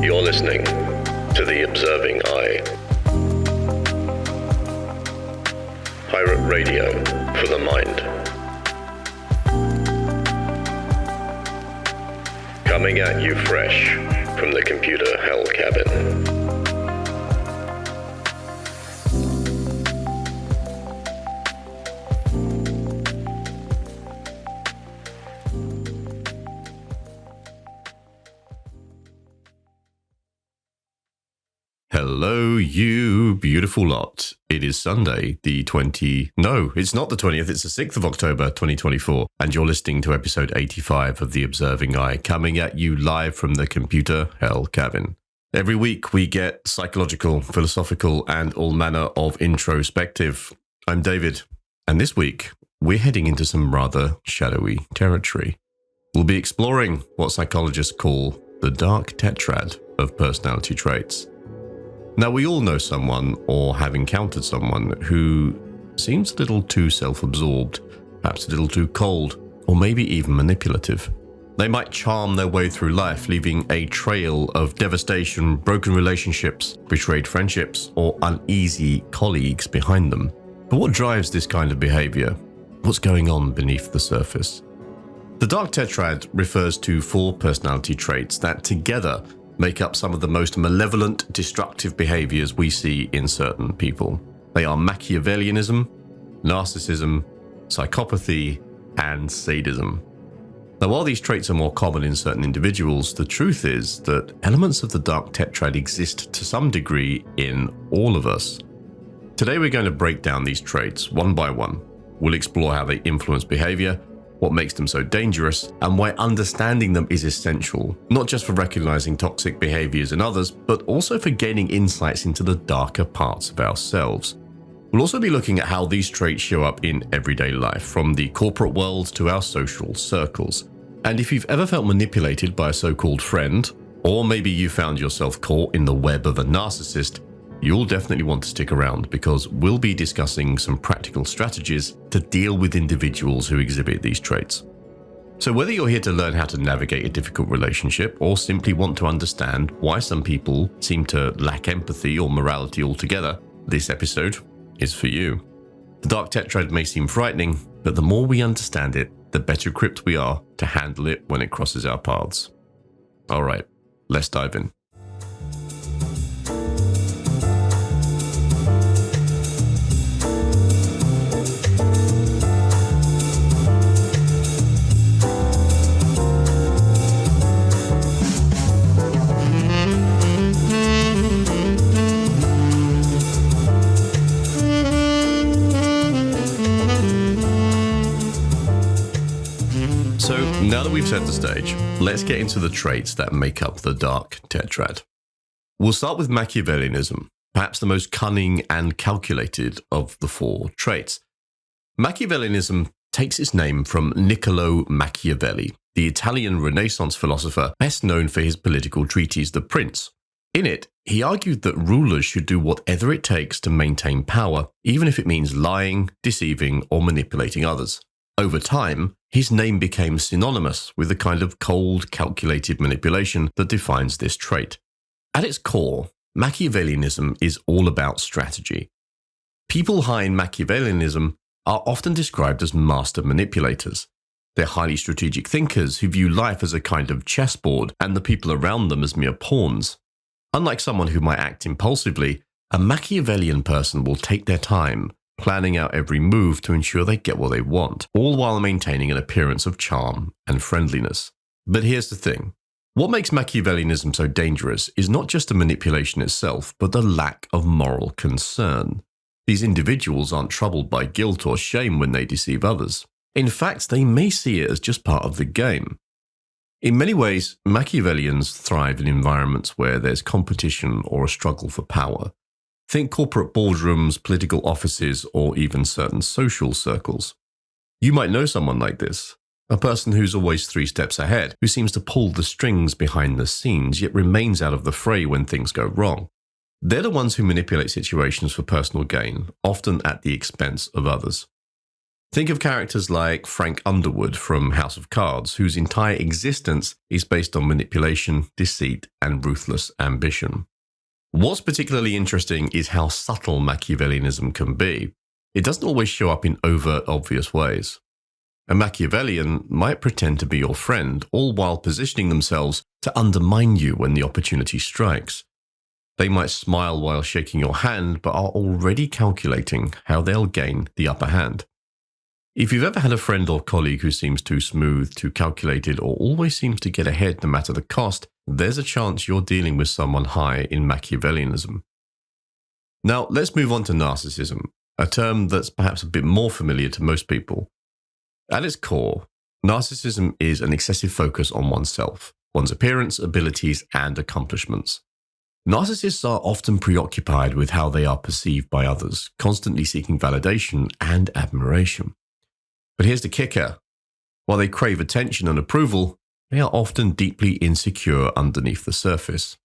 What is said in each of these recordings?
You're listening to The Observing Eye. Pirate radio for the mind. Coming at you fresh from the computer hell cabin. Hello, you beautiful lot. It is Sunday, it's not the 20th, it's the 6th of October, 2024, and you're listening to episode 85 of The Observing Eye, coming at you live from the computer hell cabin. Every week we get psychological, philosophical, and all manner of introspective. I'm David, and this week we're heading into some rather shadowy territory. We'll be exploring what psychologists call the Dark Tetrad of personality traits. Now, we all know someone or have encountered someone who seems a little too self-absorbed, perhaps a little too cold, or maybe even manipulative. They might charm their way through life, leaving a trail of devastation, broken relationships, betrayed friendships, or uneasy colleagues behind them. But what drives this kind of behavior? What's going on beneath the surface? The Dark Tetrad refers to 4 personality traits that together make up some of the most malevolent, destructive behaviors we see in certain people. They are Machiavellianism, Narcissism, Psychopathy, and Sadism. Now, while these traits are more common in certain individuals, the truth is that elements of the Dark Tetrad exist to some degree in all of us. Today, we're going to break down these traits one by one. We'll explore how they influence behavior, what makes them so dangerous, and why understanding them is essential, not just for recognizing toxic behaviors in others, but also for gaining insights into the darker parts of ourselves. We'll also be looking at how these traits show up in everyday life, from the corporate world to our social circles. And if you've ever felt manipulated by a so-called friend, or maybe you found yourself caught in the web of a narcissist, you'll definitely want to stick around, because we'll be discussing some practical strategies to deal with individuals who exhibit these traits. So whether you're here to learn how to navigate a difficult relationship, or simply want to understand why some people seem to lack empathy or morality altogether, this episode is for you. The Dark Tetrad may seem frightening, but the more we understand it, the better equipped we are to handle it when it crosses our paths. All right, let's dive in. Now that we've set the stage, let's get into the traits that make up the Dark Tetrad. We'll start with Machiavellianism, perhaps the most cunning and calculated of the 4 traits. Machiavellianism takes its name from Niccolo Machiavelli, the Italian Renaissance philosopher best known for his political treatise, The Prince. In it, he argued that rulers should do whatever it takes to maintain power, even if it means lying, deceiving, or manipulating others. Over time, his name became synonymous with the kind of cold, calculated manipulation that defines this trait. At its core, Machiavellianism is all about strategy. People high in Machiavellianism are often described as master manipulators. They're highly strategic thinkers who view life as a kind of chessboard and the people around them as mere pawns. Unlike someone who might act impulsively, a Machiavellian person will take their time, planning out every move to ensure they get what they want, all while maintaining an appearance of charm and friendliness. But here's the thing. What makes Machiavellianism so dangerous is not just the manipulation itself, but the lack of moral concern. These individuals aren't troubled by guilt or shame when they deceive others. In fact, they may see it as just part of the game. In many ways, Machiavellians thrive in environments where there's competition or a struggle for power. Think corporate boardrooms, political offices, or even certain social circles. You might know someone like this, a person who's always 3 steps ahead, who seems to pull the strings behind the scenes, yet remains out of the fray when things go wrong. They're the ones who manipulate situations for personal gain, often at the expense of others. Think of characters like Frank Underwood from House of Cards, whose entire existence is based on manipulation, deceit, and ruthless ambition. What's particularly interesting is how subtle Machiavellianism can be. It doesn't always show up in overt, obvious ways. A Machiavellian might pretend to be your friend, all while positioning themselves to undermine you when the opportunity strikes. They might smile while shaking your hand, but are already calculating how they'll gain the upper hand. If you've ever had a friend or colleague who seems too smooth, too calculated, or always seems to get ahead no matter the cost, there's a chance you're dealing with someone high in Machiavellianism. Now, let's move on to narcissism, a term that's perhaps a bit more familiar to most people. At its core, narcissism is an excessive focus on oneself, one's appearance, abilities, and accomplishments. Narcissists are often preoccupied with how they are perceived by others, constantly seeking validation and admiration. But here's the kicker. While they crave attention and approval, they are often deeply insecure underneath the surface.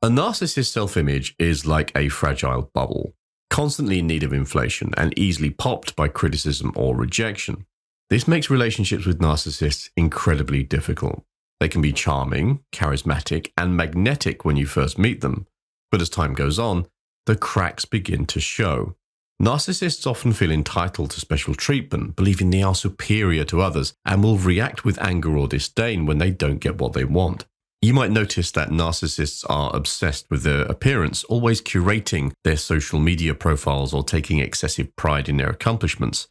A narcissist's self-image is like a fragile bubble, constantly in need of inflation and easily popped by criticism or rejection. This makes relationships with narcissists incredibly difficult. They can be charming, charismatic, and magnetic when you first meet them, but as time goes on, the cracks begin to show. Narcissists often feel entitled to special treatment, believing they are superior to others, and will react with anger or disdain when they don't get what they want. You might notice that narcissists are obsessed with their appearance, always curating their social media profiles or taking excessive pride in their accomplishments.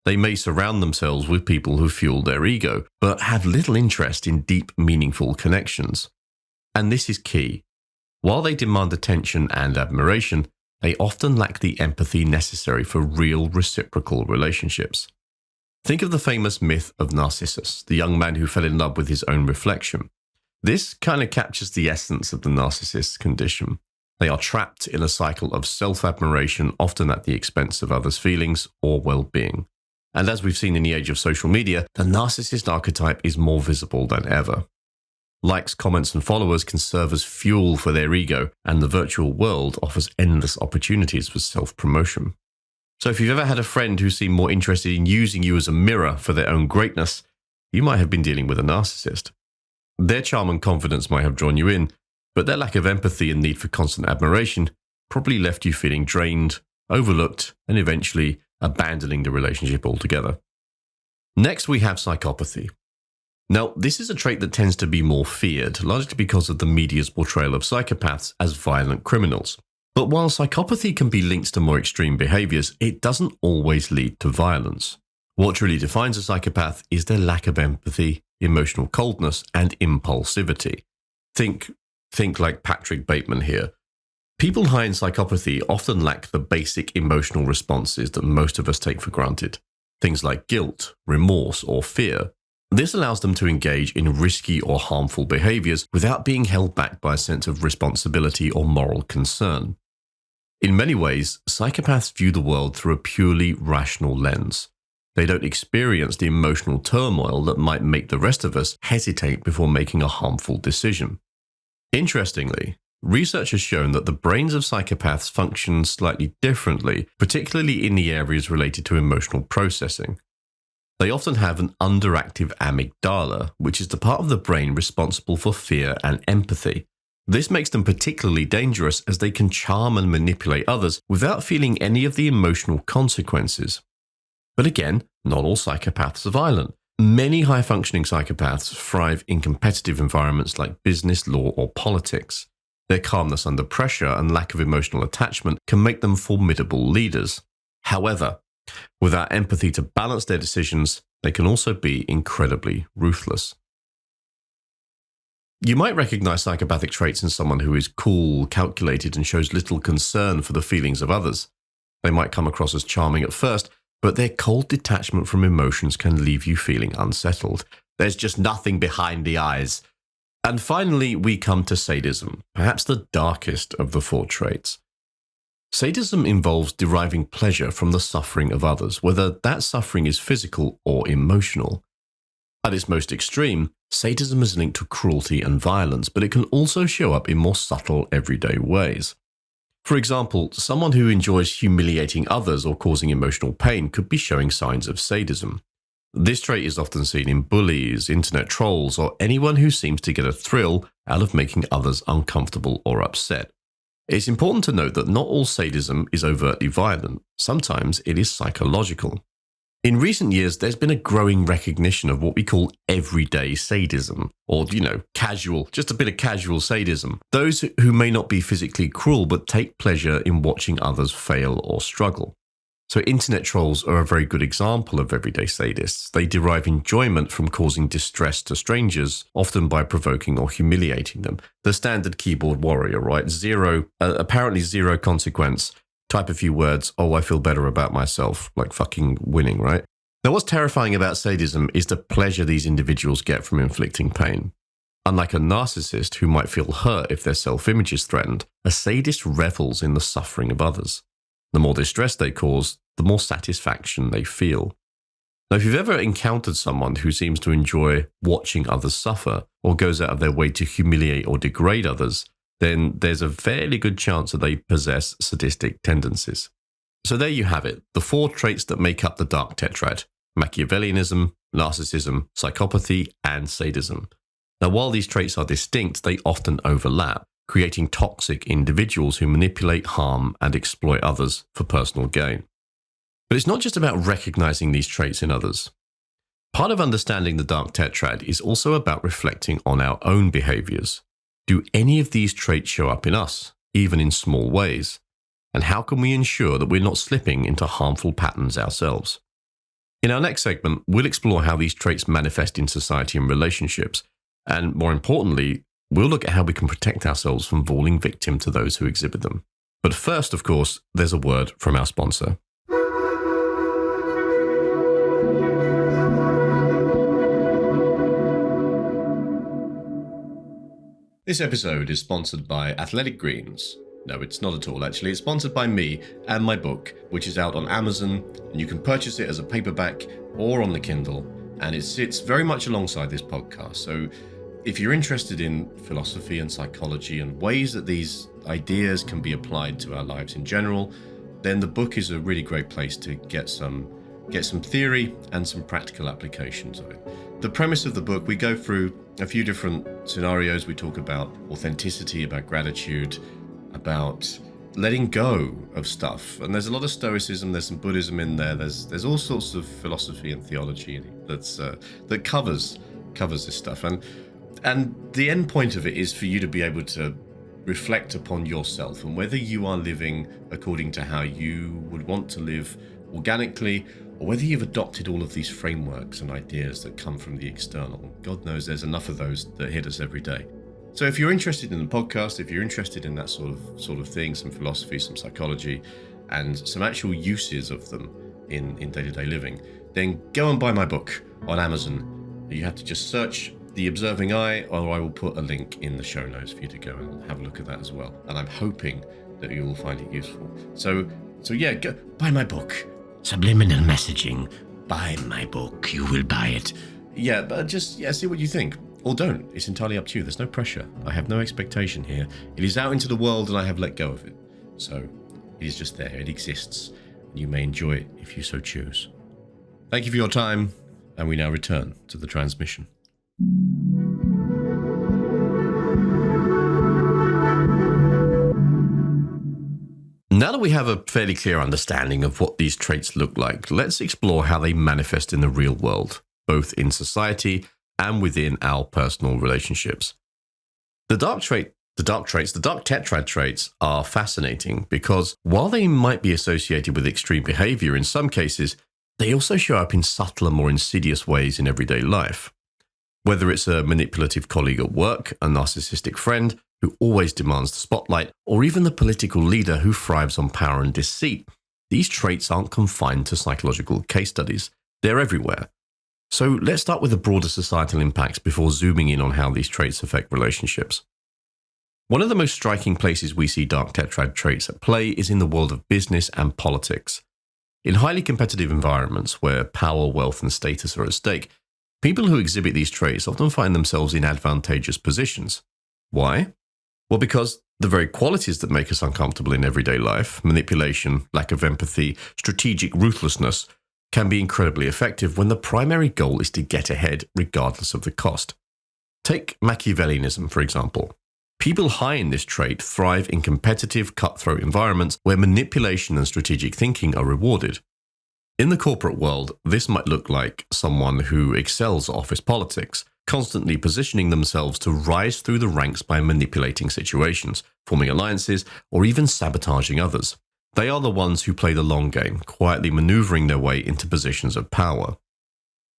They may surround themselves with people who fuel their ego, but have little interest in deep, meaningful connections. And this is key. While they demand attention and admiration, they often lack the empathy necessary for real reciprocal relationships. Think of the famous myth of Narcissus, the young man who fell in love with his own reflection. This kind of captures the essence of the narcissist's condition. They are trapped in a cycle of self-admiration, often at the expense of others' feelings or well-being. And as we've seen in the age of social media, the narcissist archetype is more visible than ever. Likes, comments, and followers can serve as fuel for their ego, and the virtual world offers endless opportunities for self-promotion. So if you've ever had a friend who seemed more interested in using you as a mirror for their own greatness, you might have been dealing with a narcissist. Their charm and confidence might have drawn you in, but their lack of empathy and need for constant admiration probably left you feeling drained, overlooked, and eventually abandoning the relationship altogether. Next, we have psychopathy. Now, this is a trait that tends to be more feared, largely because of the media's portrayal of psychopaths as violent criminals. But while psychopathy can be linked to more extreme behaviors, it doesn't always lead to violence. What truly defines a psychopath is their lack of empathy, emotional coldness, and impulsivity. Think like Patrick Bateman here. People high in psychopathy often lack the basic emotional responses that most of us take for granted. Things like guilt, remorse, or fear. This allows them to engage in risky or harmful behaviors without being held back by a sense of responsibility or moral concern. In many ways, psychopaths view the world through a purely rational lens. They don't experience the emotional turmoil that might make the rest of us hesitate before making a harmful decision. Interestingly, research has shown that the brains of psychopaths function slightly differently, particularly in the areas related to emotional processing. They often have an underactive amygdala, which is the part of the brain responsible for fear and empathy. This makes them particularly dangerous as they can charm and manipulate others without feeling any of the emotional consequences. But again, not all psychopaths are violent. Many high-functioning psychopaths thrive in competitive environments like business, law, or politics. Their calmness under pressure and lack of emotional attachment can make them formidable leaders. However, without empathy to balance their decisions, they can also be incredibly ruthless. You might recognize psychopathic traits in someone who is cool, calculated, and shows little concern for the feelings of others. They might come across as charming at first, but their cold detachment from emotions can leave you feeling unsettled. There's just nothing behind the eyes. And finally, we come to sadism, perhaps the darkest of the four traits. Sadism involves deriving pleasure from the suffering of others, whether that suffering is physical or emotional. At its most extreme, sadism is linked to cruelty and violence, but it can also show up in more subtle, everyday ways. For example, someone who enjoys humiliating others or causing emotional pain could be showing signs of sadism. This trait is often seen in bullies, internet trolls, or anyone who seems to get a thrill out of making others uncomfortable or upset. It's important to note that not all sadism is overtly violent. Sometimes it is psychological. In recent years, there's been a growing recognition of what we call everyday sadism, or, casual, just a bit of casual sadism. Those who may not be physically cruel but take pleasure in watching others fail or struggle. So internet trolls are a very good example of everyday sadists. They derive enjoyment from causing distress to strangers, often by provoking or humiliating them. The standard keyboard warrior, right? Apparently zero consequence. Type a few words, oh, I feel better about myself, like fucking winning, right? Now, what's terrifying about sadism is the pleasure these individuals get from inflicting pain. Unlike a narcissist who might feel hurt if their self-image is threatened, a sadist revels in the suffering of others. The more distress they cause, the more satisfaction they feel. Now, if you've ever encountered someone who seems to enjoy watching others suffer or goes out of their way to humiliate or degrade others, then there's a fairly good chance that they possess sadistic tendencies. So there you have it, the 4 traits that make up the Dark Tetrad: Machiavellianism, Narcissism, Psychopathy, and Sadism. Now, while these traits are distinct, they often overlap, creating toxic individuals who manipulate, harm, and exploit others for personal gain. But it's not just about recognizing these traits in others. Part of understanding the Dark Tetrad is also about reflecting on our own behaviors. Do any of these traits show up in us, even in small ways? And how can we ensure that we're not slipping into harmful patterns ourselves? In our next segment, we'll explore how these traits manifest in society and relationships, and more importantly, we'll look at how we can protect ourselves from falling victim to those who exhibit them. But first, of course, there's a word from our sponsor. This episode is sponsored by Athletic Greens. No, it's not at all, actually. It's sponsored by me and my book, which is out on Amazon, and you can purchase it as a paperback or on the Kindle, and it sits very much alongside this podcast. So if you're interested in philosophy and psychology and ways that these ideas can be applied to our lives in general, then the book is a really great place to get some theory and some practical applications of it. The premise of the book, we go through a few different scenarios. We talk about authenticity, about gratitude, about letting go of stuff. And there's a lot of stoicism, there's some Buddhism in there, there's all sorts of philosophy and theology that covers this stuff. And the end point of it is for you to be able to reflect upon yourself and whether you are living according to how you would want to live organically, or whether you've adopted all of these frameworks and ideas that come from the external. God knows there's enough of those that hit us every day. So if you're interested in the podcast, if you're interested in that sort of thing, some philosophy, some psychology, and some actual uses of them in day-to-day living, then go and buy my book on Amazon. You have to just search The Observing Eye, or I will put a link in the show notes for you to go and have a look at that as well. And I'm hoping that you will find it useful. So yeah, go buy my book. Subliminal messaging. Buy my book. You will buy it. Yeah, but just see what you think. Or don't. It's entirely up to you. There's no pressure. I have no expectation here. It is out into the world and I have let go of it. So it is just there. It exists. And you may enjoy it if you so choose. Thank you for your time. And we now return to the transmission. Now that we have a fairly clear understanding of what these traits look like, let's explore how they manifest in the real world, both in society and within our personal relationships. The Dark Tetrad traits are fascinating because while they might be associated with extreme behavior in some cases, they also show up in subtler, more insidious ways in everyday life. Whether it's a manipulative colleague at work, a narcissistic friend who always demands the spotlight, or even the political leader who thrives on power and deceit, these traits aren't confined to psychological case studies. They're everywhere. So let's start with the broader societal impacts before zooming in on how these traits affect relationships. One of the most striking places we see Dark Tetrad traits at play is in the world of business and politics. In highly competitive environments where power, wealth, and status are at stake, people who exhibit these traits often find themselves in advantageous positions. Why? Well, because the very qualities that make us uncomfortable in everyday life, manipulation, lack of empathy, strategic ruthlessness, can be incredibly effective when the primary goal is to get ahead regardless of the cost. Take Machiavellianism, for example. People high in this trait thrive in competitive, cutthroat environments where manipulation and strategic thinking are rewarded. In the corporate world, this might look like someone who excels at office politics, constantly positioning themselves to rise through the ranks by manipulating situations, forming alliances, or even sabotaging others. They are the ones who play the long game, quietly maneuvering their way into positions of power.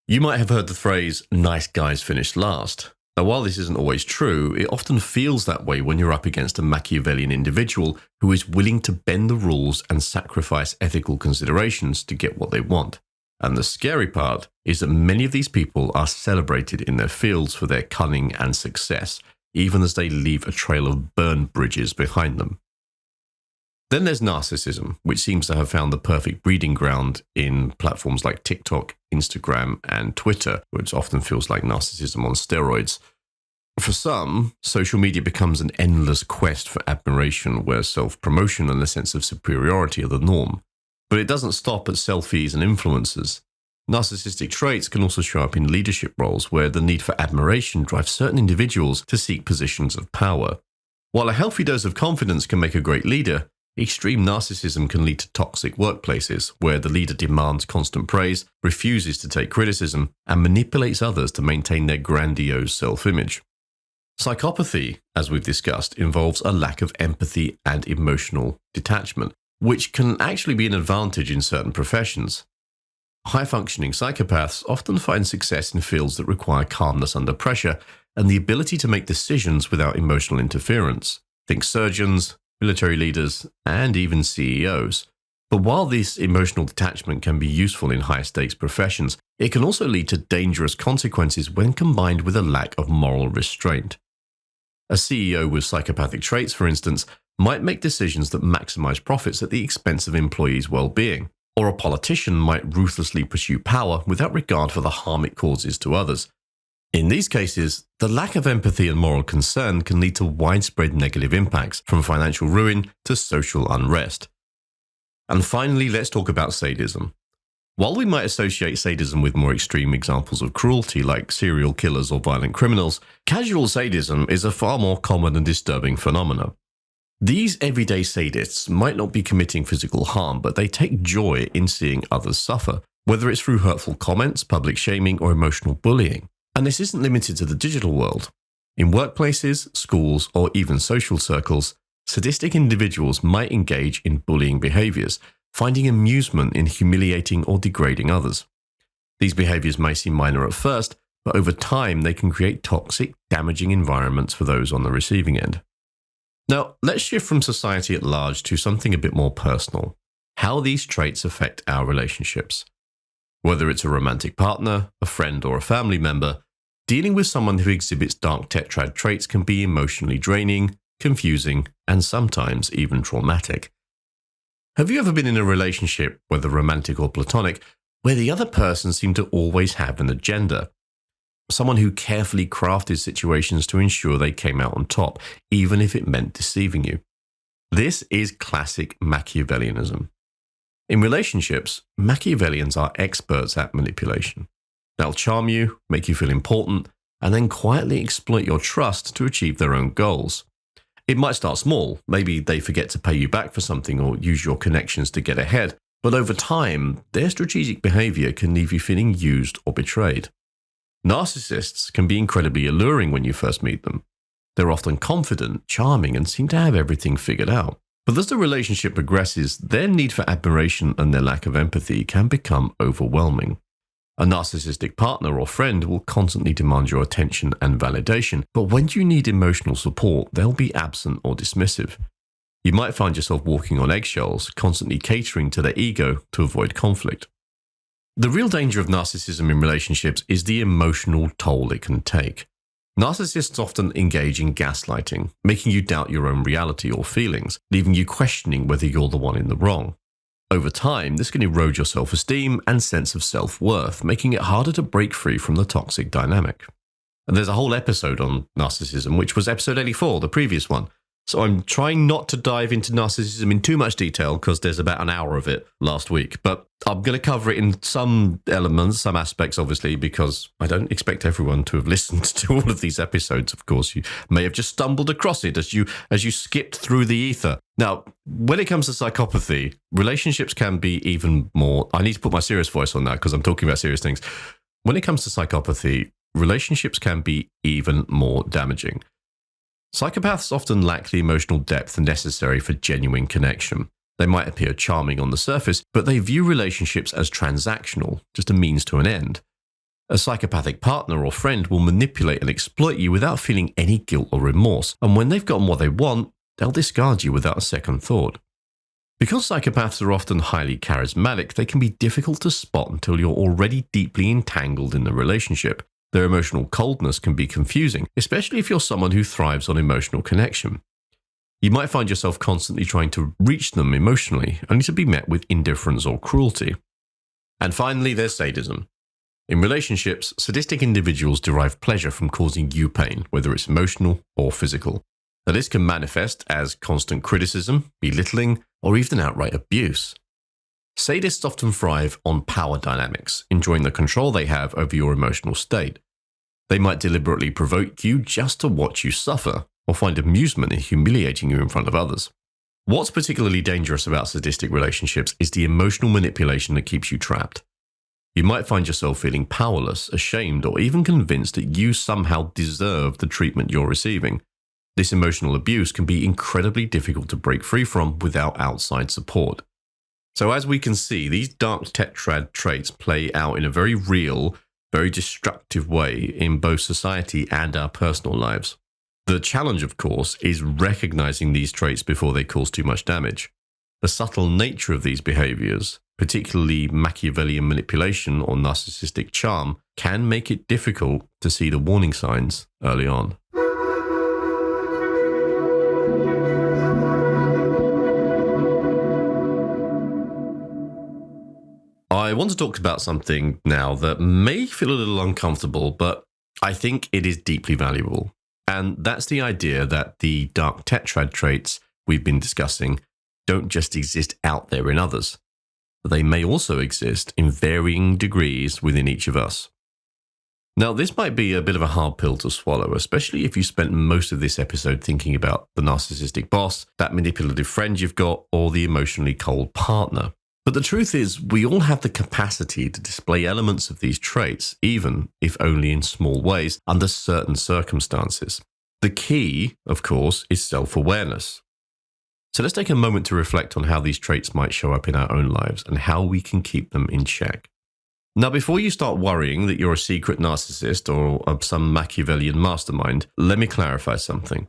You might have heard the phrase, "nice guys finish last." Now, while this isn't always true, it often feels that way when you're up against a Machiavellian individual who is willing to bend the rules and sacrifice ethical considerations to get what they want. And the scary part is that many of these people are celebrated in their fields for their cunning and success, even as they leave a trail of burned bridges behind them. Then there's narcissism, which seems to have found the perfect breeding ground in platforms like TikTok, Instagram, and Twitter, which often feels like narcissism on steroids. For some, social media becomes an endless quest for admiration where self-promotion and a sense of superiority are the norm. But it doesn't stop at selfies and influencers. Narcissistic traits can also show up in leadership roles where the need for admiration drives certain individuals to seek positions of power. While a healthy dose of confidence can make a great leader, extreme narcissism can lead to toxic workplaces where the leader demands constant praise, refuses to take criticism, and manipulates others to maintain their grandiose self-image. Psychopathy, as we've discussed, involves a lack of empathy and emotional detachment, which can actually be an advantage in certain professions. High-functioning psychopaths often find success in fields that require calmness under pressure and the ability to make decisions without emotional interference. Think surgeons, military leaders, and even CEOs. But while this emotional detachment can be useful in high-stakes professions, it can also lead to dangerous consequences when combined with a lack of moral restraint. A CEO with psychopathic traits, for instance, might make decisions that maximize profits at the expense of employees' well-being, or a politician might ruthlessly pursue power without regard for the harm it causes to others. In these cases, the lack of empathy and moral concern can lead to widespread negative impacts, from financial ruin to social unrest. And finally, let's talk about sadism. While we might associate sadism with more extreme examples of cruelty like serial killers or violent criminals, casual sadism is a far more common and disturbing phenomenon. These everyday sadists might not be committing physical harm, but they take joy in seeing others suffer, whether it's through hurtful comments, public shaming, or emotional bullying. And this isn't limited to the digital world. In workplaces, schools, or even social circles, sadistic individuals might engage in bullying behaviors, finding amusement in humiliating or degrading others. These behaviors may seem minor at first, but over time they can create toxic, damaging environments for those on the receiving end. Now, let's shift from society at large to something a bit more personal: how these traits affect our relationships. Whether it's a romantic partner, a friend, or a family member, dealing with someone who exhibits Dark Tetrad traits can be emotionally draining, confusing, and sometimes even traumatic. Have you ever been in a relationship, whether romantic or platonic, where the other person seemed to always have an agenda? Someone who carefully crafted situations to ensure they came out on top, even if it meant deceiving you. This is classic Machiavellianism. In relationships, Machiavellians are experts at manipulation. They'll charm you, make you feel important, and then quietly exploit your trust to achieve their own goals. It might start small. Maybe they forget to pay you back for something or use your connections to get ahead. But over time, their strategic behavior can leave you feeling used or betrayed. Narcissists can be incredibly alluring when you first meet them. They're often confident, charming, and seem to have everything figured out. But as the relationship progresses, their need for admiration and their lack of empathy can become overwhelming. A narcissistic partner or friend will constantly demand your attention and validation, but when you need emotional support, they'll be absent or dismissive. You might find yourself walking on eggshells, constantly catering to their ego to avoid conflict. The real danger of narcissism in relationships is the emotional toll it can take. Narcissists often engage in gaslighting, making you doubt your own reality or feelings, leaving you questioning whether you're the one in the wrong. Over time, this can erode your self-esteem and sense of self-worth, making it harder to break free from the toxic dynamic. And there's a whole episode on narcissism, which was episode 84, the previous one, So I'm trying not to dive into narcissism in too much detail because there's about an hour of it last week. But I'm going to cover it in some elements, some aspects, obviously, because I don't expect everyone to have listened to all of these episodes. Of course, you may have just stumbled across it as you skipped through the ether. Now, when it comes to psychopathy, relationships can be even more... I need to put my serious voice on that because I'm talking about serious things. When it comes to psychopathy, relationships can be even more damaging. Psychopaths often lack the emotional depth necessary for genuine connection. They might appear charming on the surface, but they view relationships as transactional, just a means to an end. A psychopathic partner or friend will manipulate and exploit you without feeling any guilt or remorse, and when they've gotten what they want, they'll discard you without a second thought. Because psychopaths are often highly charismatic, they can be difficult to spot until you're already deeply entangled in the relationship. Their emotional coldness can be confusing, especially if you're someone who thrives on emotional connection. You might find yourself constantly trying to reach them emotionally, only to be met with indifference or cruelty. And finally, there's sadism. In relationships, sadistic individuals derive pleasure from causing you pain, whether it's emotional or physical. Now, this can manifest as constant criticism, belittling, or even outright abuse. Sadists often thrive on power dynamics, enjoying the control they have over your emotional state. They might deliberately provoke you just to watch you suffer, or find amusement in humiliating you in front of others. What's particularly dangerous about sadistic relationships is the emotional manipulation that keeps you trapped. You might find yourself feeling powerless, ashamed, or even convinced that you somehow deserve the treatment you're receiving. This emotional abuse can be incredibly difficult to break free from without outside support. So as we can see, these Dark Tetrad traits play out in a very real, very destructive way in both society and our personal lives. The challenge, of course, is recognizing these traits before they cause too much damage. The subtle nature of these behaviors, particularly Machiavellian manipulation or narcissistic charm, can make it difficult to see the warning signs early on. I want to talk about something now that may feel a little uncomfortable, but I think it is deeply valuable. And that's the idea that the Dark Tetrad traits we've been discussing don't just exist out there in others, but they may also exist in varying degrees within each of us. Now, this might be a bit of a hard pill to swallow, especially if you spent most of this episode thinking about the narcissistic boss, that manipulative friend you've got, or the emotionally cold partner. But the truth is, we all have the capacity to display elements of these traits, even if only in small ways, under certain circumstances. The key, of course, is self-awareness. So let's take a moment to reflect on how these traits might show up in our own lives and how we can keep them in check. Now, before you start worrying that you're a secret narcissist or some Machiavellian mastermind, let me clarify something.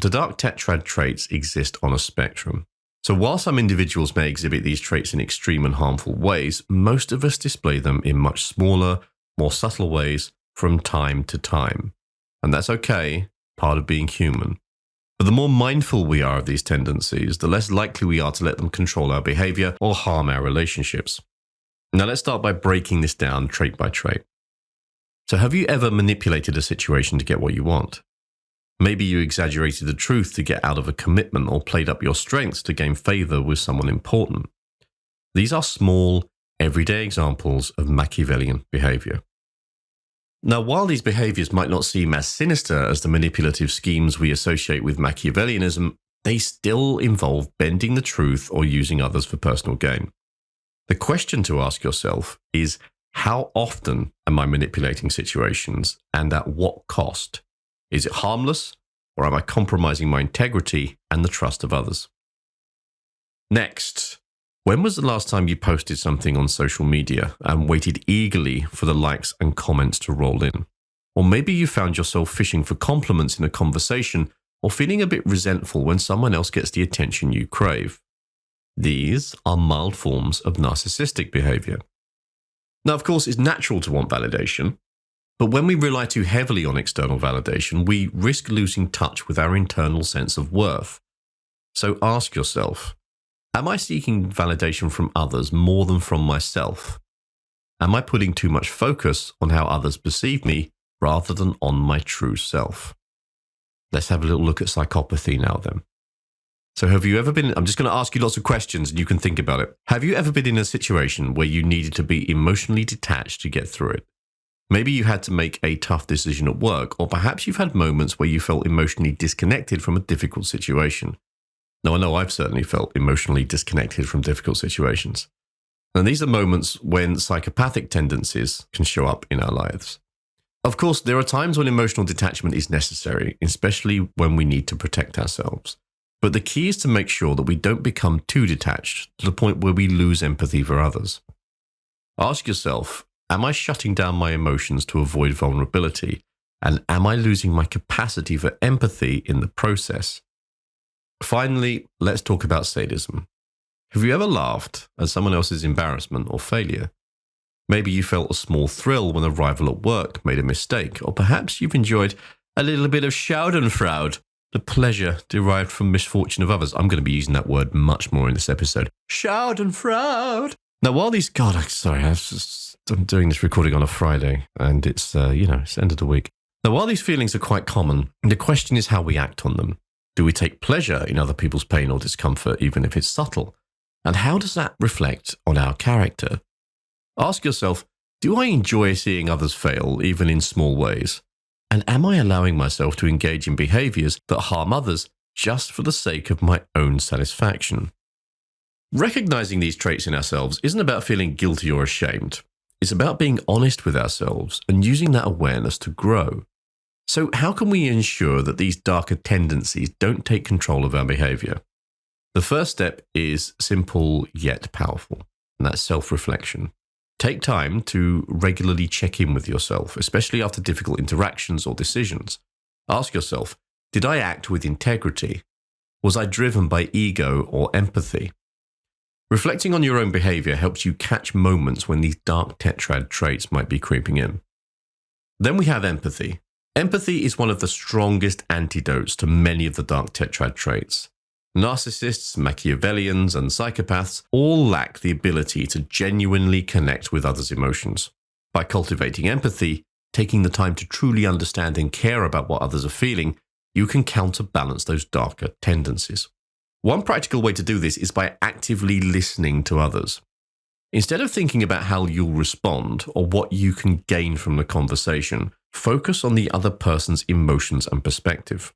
The Dark Tetrad traits exist on a spectrum. So while some individuals may exhibit these traits in extreme and harmful ways, most of us display them in much smaller, more subtle ways from time to time. And that's okay, part of being human. But the more mindful we are of these tendencies, the less likely we are to let them control our behavior or harm our relationships. Now let's start by breaking this down trait by trait. So have you ever manipulated a situation to get what you want? Maybe you exaggerated the truth to get out of a commitment or played up your strengths to gain favor with someone important. These are small, everyday examples of Machiavellian behavior. Now, while these behaviors might not seem as sinister as the manipulative schemes we associate with Machiavellianism, they still involve bending the truth or using others for personal gain. The question to ask yourself is, how often am I manipulating situations and at what cost? Is it harmless, or am I compromising my integrity and the trust of others? Next, when was the last time you posted something on social media and waited eagerly for the likes and comments to roll in? Or maybe you found yourself fishing for compliments in a conversation or feeling a bit resentful when someone else gets the attention you crave. These are mild forms of narcissistic behavior. Now, of course, it's natural to want validation. But when we rely too heavily on external validation, we risk losing touch with our internal sense of worth. So ask yourself, am I seeking validation from others more than from myself? Am I putting too much focus on how others perceive me rather than on my true self? Let's have a little look at psychopathy now then. So have you ever been, I'm just going to ask you lots of questions and you can think about it. Have you ever been in a situation where you needed to be emotionally detached to get through it? Maybe you had to make a tough decision at work, or perhaps you've had moments where you felt emotionally disconnected from a difficult situation. Now, I know I've certainly felt emotionally disconnected from difficult situations. And these are moments when psychopathic tendencies can show up in our lives. Of course, there are times when emotional detachment is necessary, especially when we need to protect ourselves. But the key is to make sure that we don't become too detached to the point where we lose empathy for others. Ask yourself, am I shutting down my emotions to avoid vulnerability? And am I losing my capacity for empathy in the process? Finally, let's talk about sadism. Have you ever laughed at someone else's embarrassment or failure? Maybe you felt a small thrill when a rival at work made a mistake, or perhaps you've enjoyed a little bit of schadenfreude, the pleasure derived from misfortune of others. I'm going to be using that word much more in this episode. Schadenfreude. Now, while these, I'm doing this recording on a Friday, and it's the end of the week. Now, while these feelings are quite common, the question is how we act on them. Do we take pleasure in other people's pain or discomfort, even if it's subtle? And how does that reflect on our character? Ask yourself, do I enjoy seeing others fail, even in small ways? And am I allowing myself to engage in behaviors that harm others just for the sake of my own satisfaction? Recognizing these traits in ourselves isn't about feeling guilty or ashamed. It's about being honest with ourselves and using that awareness to grow. So how can we ensure that these darker tendencies don't take control of our behavior? The first step is simple yet powerful, and that's self-reflection. Take time to regularly check in with yourself, especially after difficult interactions or decisions. Ask yourself, did I act with integrity? Was I driven by ego or empathy? Reflecting on your own behavior helps you catch moments when these dark tetrad traits might be creeping in. Then we have empathy. Empathy is one of the strongest antidotes to many of the dark tetrad traits. Narcissists, Machiavellians, and psychopaths all lack the ability to genuinely connect with others' emotions. By cultivating empathy, taking the time to truly understand and care about what others are feeling, you can counterbalance those darker tendencies. One practical way to do this is by actively listening to others. Instead of thinking about how you'll respond or what you can gain from the conversation, focus on the other person's emotions and perspective.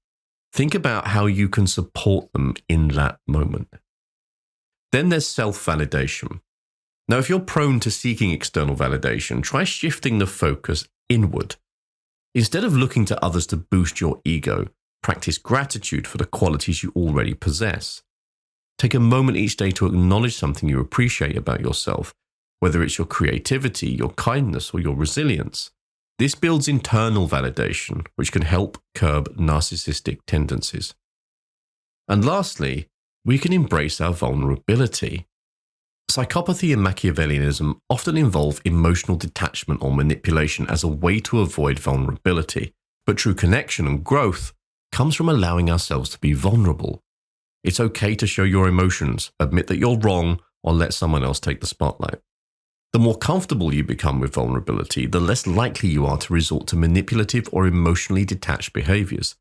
Think about how you can support them in that moment. Then there's self-validation. Now, if you're prone to seeking external validation, try shifting the focus inward. Instead of looking to others to boost your ego, practice gratitude for the qualities you already possess. Take a moment each day to acknowledge something you appreciate about yourself, whether it's your creativity, your kindness, or your resilience. This builds internal validation, which can help curb narcissistic tendencies. And lastly, we can embrace our vulnerability. Psychopathy and Machiavellianism often involve emotional detachment or manipulation as a way to avoid vulnerability, but true connection and growth comes from allowing ourselves to be vulnerable. It's okay to show your emotions, admit that you're wrong, or let someone else take the spotlight. The more comfortable you become with vulnerability, the less likely you are to resort to manipulative or emotionally detached behaviors.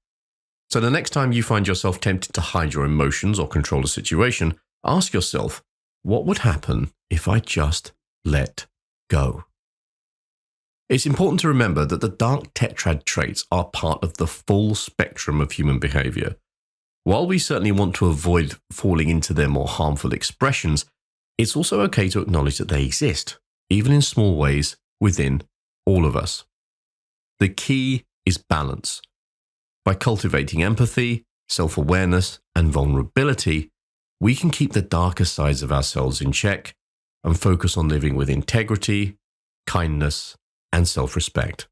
So the next time you find yourself tempted to hide your emotions or control a situation, ask yourself, what would happen if I just let go? It's important to remember that the dark tetrad traits are part of the full spectrum of human behavior. While we certainly want to avoid falling into their more harmful expressions, it's also okay to acknowledge that they exist, even in small ways, within all of us. The key is balance. By cultivating empathy, self-awareness, and vulnerability, we can keep the darker sides of ourselves in check and focus on living with integrity, kindness, and self-respect.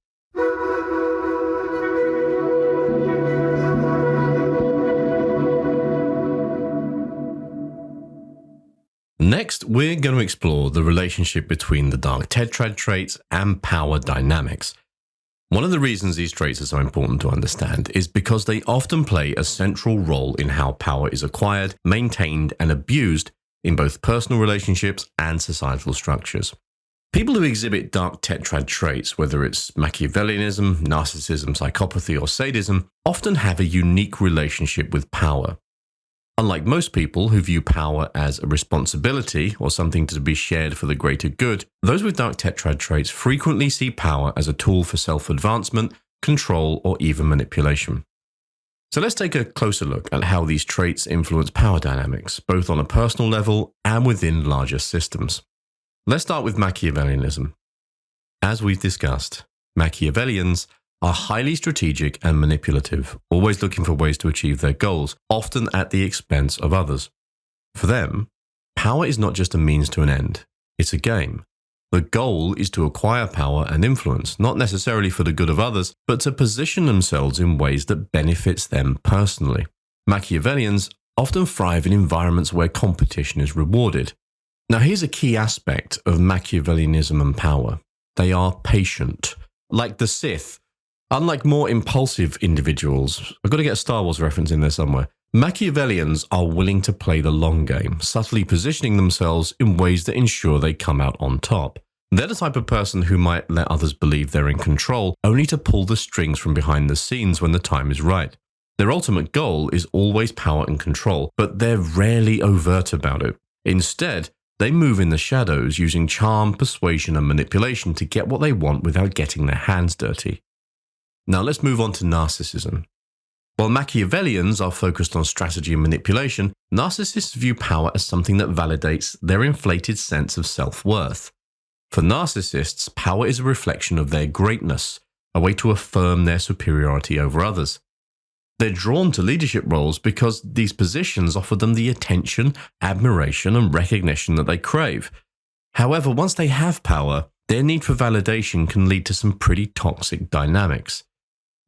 Next, we're going to explore the relationship between the dark tetrad traits and power dynamics. One of the reasons these traits are so important to understand is because they often play a central role in how power is acquired, maintained, and abused in both personal relationships and societal structures. People who exhibit Dark Tetrad traits, whether it's Machiavellianism, Narcissism, Psychopathy, or Sadism, often have a unique relationship with power. Unlike most people who view power as a responsibility or something to be shared for the greater good, those with Dark Tetrad traits frequently see power as a tool for self-advancement, control, or even manipulation. So let's take a closer look at how these traits influence power dynamics, both on a personal level and within larger systems. Let's start with Machiavellianism. As we've discussed, Machiavellians are highly strategic and manipulative, always looking for ways to achieve their goals, often at the expense of others. For them, power is not just a means to an end, it's a game. The goal is to acquire power and influence, not necessarily for the good of others, but to position themselves in ways that benefits them personally. Machiavellians often thrive in environments where competition is rewarded. Now here's a key aspect of Machiavellianism and power. They are patient. Like the Sith, unlike more impulsive individuals, I've got to get a Star Wars reference in there somewhere, Machiavellians are willing to play the long game, subtly positioning themselves in ways that ensure they come out on top. They're the type of person who might let others believe they're in control, only to pull the strings from behind the scenes when the time is right. Their ultimate goal is always power and control, but they're rarely overt about it. Instead, they move in the shadows using charm, persuasion, and manipulation to get what they want without getting their hands dirty. Now let's move on to narcissism. While Machiavellians are focused on strategy and manipulation, narcissists view power as something that validates their inflated sense of self-worth. For narcissists, power is a reflection of their greatness, a way to affirm their superiority over others. They're drawn to leadership roles because these positions offer them the attention, admiration, and recognition that they crave. However, once they have power, their need for validation can lead to some pretty toxic dynamics.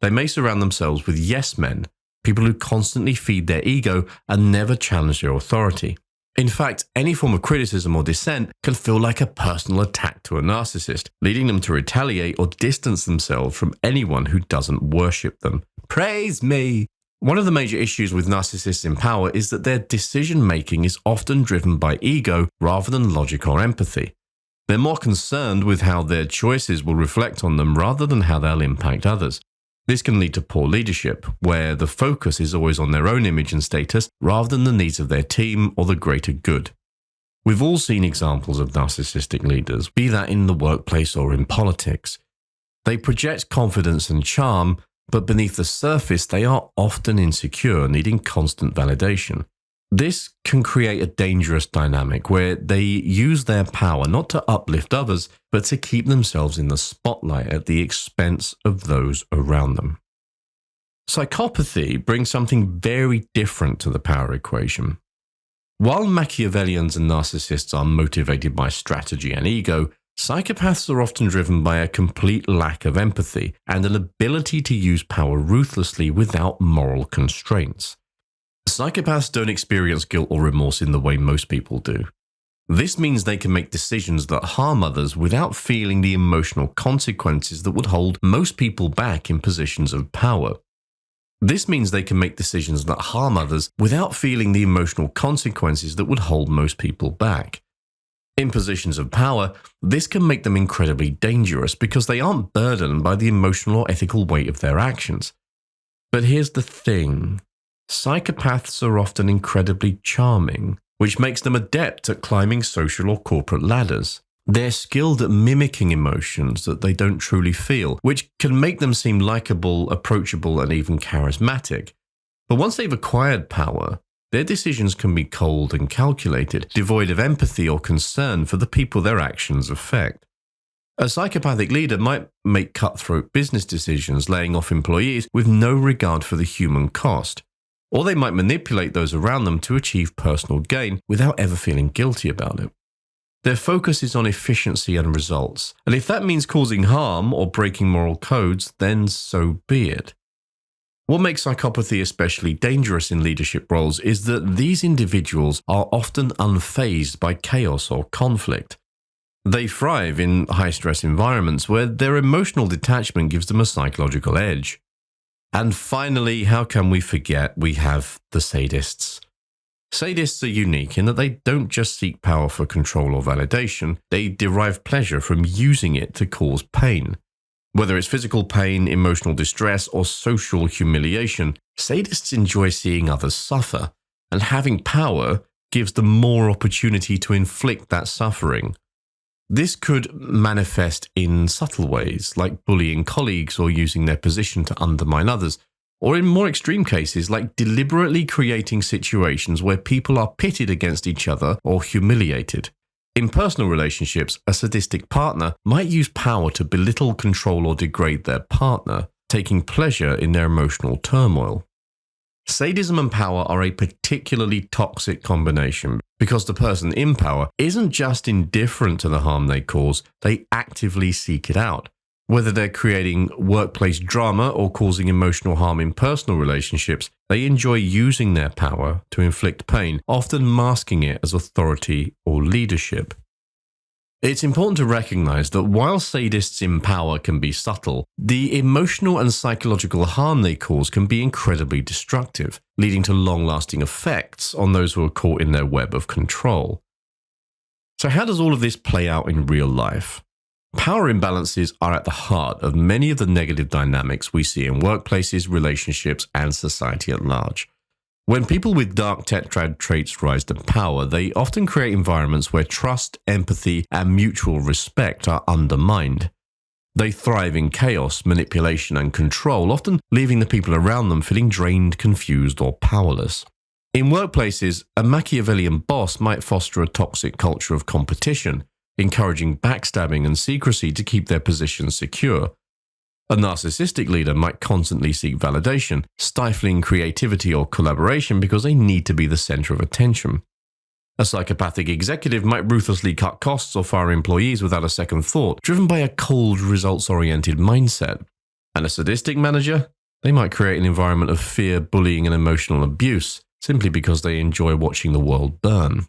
They may surround themselves with yes men, people who constantly feed their ego and never challenge their authority. In fact, any form of criticism or dissent can feel like a personal attack to a narcissist, leading them to retaliate or distance themselves from anyone who doesn't worship them. Praise me! One of the major issues with narcissists in power is that their decision-making is often driven by ego rather than logic or empathy. They're more concerned with how their choices will reflect on them rather than how they'll impact others. This can lead to poor leadership, where the focus is always on their own image and status rather than the needs of their team or the greater good. We've all seen examples of narcissistic leaders, be that in the workplace or in politics. They project confidence and charm, but beneath the surface they are often insecure, needing constant validation. This can create a dangerous dynamic where they use their power not to uplift others, but to keep themselves in the spotlight at the expense of those around them. Psychopathy brings something very different to the power equation. While Machiavellians and narcissists are motivated by strategy and ego, psychopaths are often driven by a complete lack of empathy and an ability to use power ruthlessly without moral constraints. Psychopaths don't experience guilt or remorse in the way most people do. This means they can make decisions that harm others without feeling the emotional consequences that would hold most people back in positions of power. This means they can make decisions that harm others without feeling the emotional consequences that would hold most people back. In positions of power, this can make them incredibly dangerous because they aren't burdened by the emotional or ethical weight of their actions. But here's the thing. Psychopaths are often incredibly charming, which makes them adept at climbing social or corporate ladders. They're skilled at mimicking emotions that they don't truly feel, which can make them seem likable, approachable, and even charismatic. But once they've acquired power, their decisions can be cold and calculated, devoid of empathy or concern for the people their actions affect. A psychopathic leader might make cutthroat business decisions, laying off employees with no regard for the human cost. Or they might manipulate those around them to achieve personal gain without ever feeling guilty about it. Their focus is on efficiency and results, and if that means causing harm or breaking moral codes, then so be it. What makes psychopathy especially dangerous in leadership roles is that these individuals are often unfazed by chaos or conflict. They thrive in high-stress environments where their emotional detachment gives them a psychological edge. And finally, how can we forget we have the sadists? Sadists are unique in that they don't just seek power for control or validation, they derive pleasure from using it to cause pain. Whether it's physical pain, emotional distress, or social humiliation, sadists enjoy seeing others suffer, and having power gives them more opportunity to inflict that suffering. This could manifest in subtle ways, like bullying colleagues or using their position to undermine others, or in more extreme cases, like deliberately creating situations where people are pitted against each other or humiliated. In personal relationships, a sadistic partner might use power to belittle, control, or degrade their partner, taking pleasure in their emotional turmoil. Sadism and power are a particularly toxic combination because the person in power isn't just indifferent to the harm they cause, they actively seek it out. Whether they're creating workplace drama or causing emotional harm in personal relationships, they enjoy using their power to inflict pain, often masking it as authority or leadership. It's important to recognize that while sadists in power can be subtle, the emotional and psychological harm they cause can be incredibly destructive, leading to long-lasting effects on those who are caught in their web of control. So how does all of this play out in real life? Power imbalances are at the heart of many of the negative dynamics we see in workplaces, relationships, and society at large. When people with Dark Tetrad traits rise to power, they often create environments where trust, empathy, and mutual respect are undermined. They thrive in chaos, manipulation, and control, often leaving the people around them feeling drained, confused, or powerless. In workplaces, a Machiavellian boss might foster a toxic culture of competition, encouraging backstabbing and secrecy to keep their position secure. A narcissistic leader might constantly seek validation, stifling creativity or collaboration because they need to be the center of attention. A psychopathic executive might ruthlessly cut costs or fire employees without a second thought, driven by a cold, results-oriented mindset. And a sadistic manager? They might create an environment of fear, bullying, and emotional abuse, simply because they enjoy watching the world burn.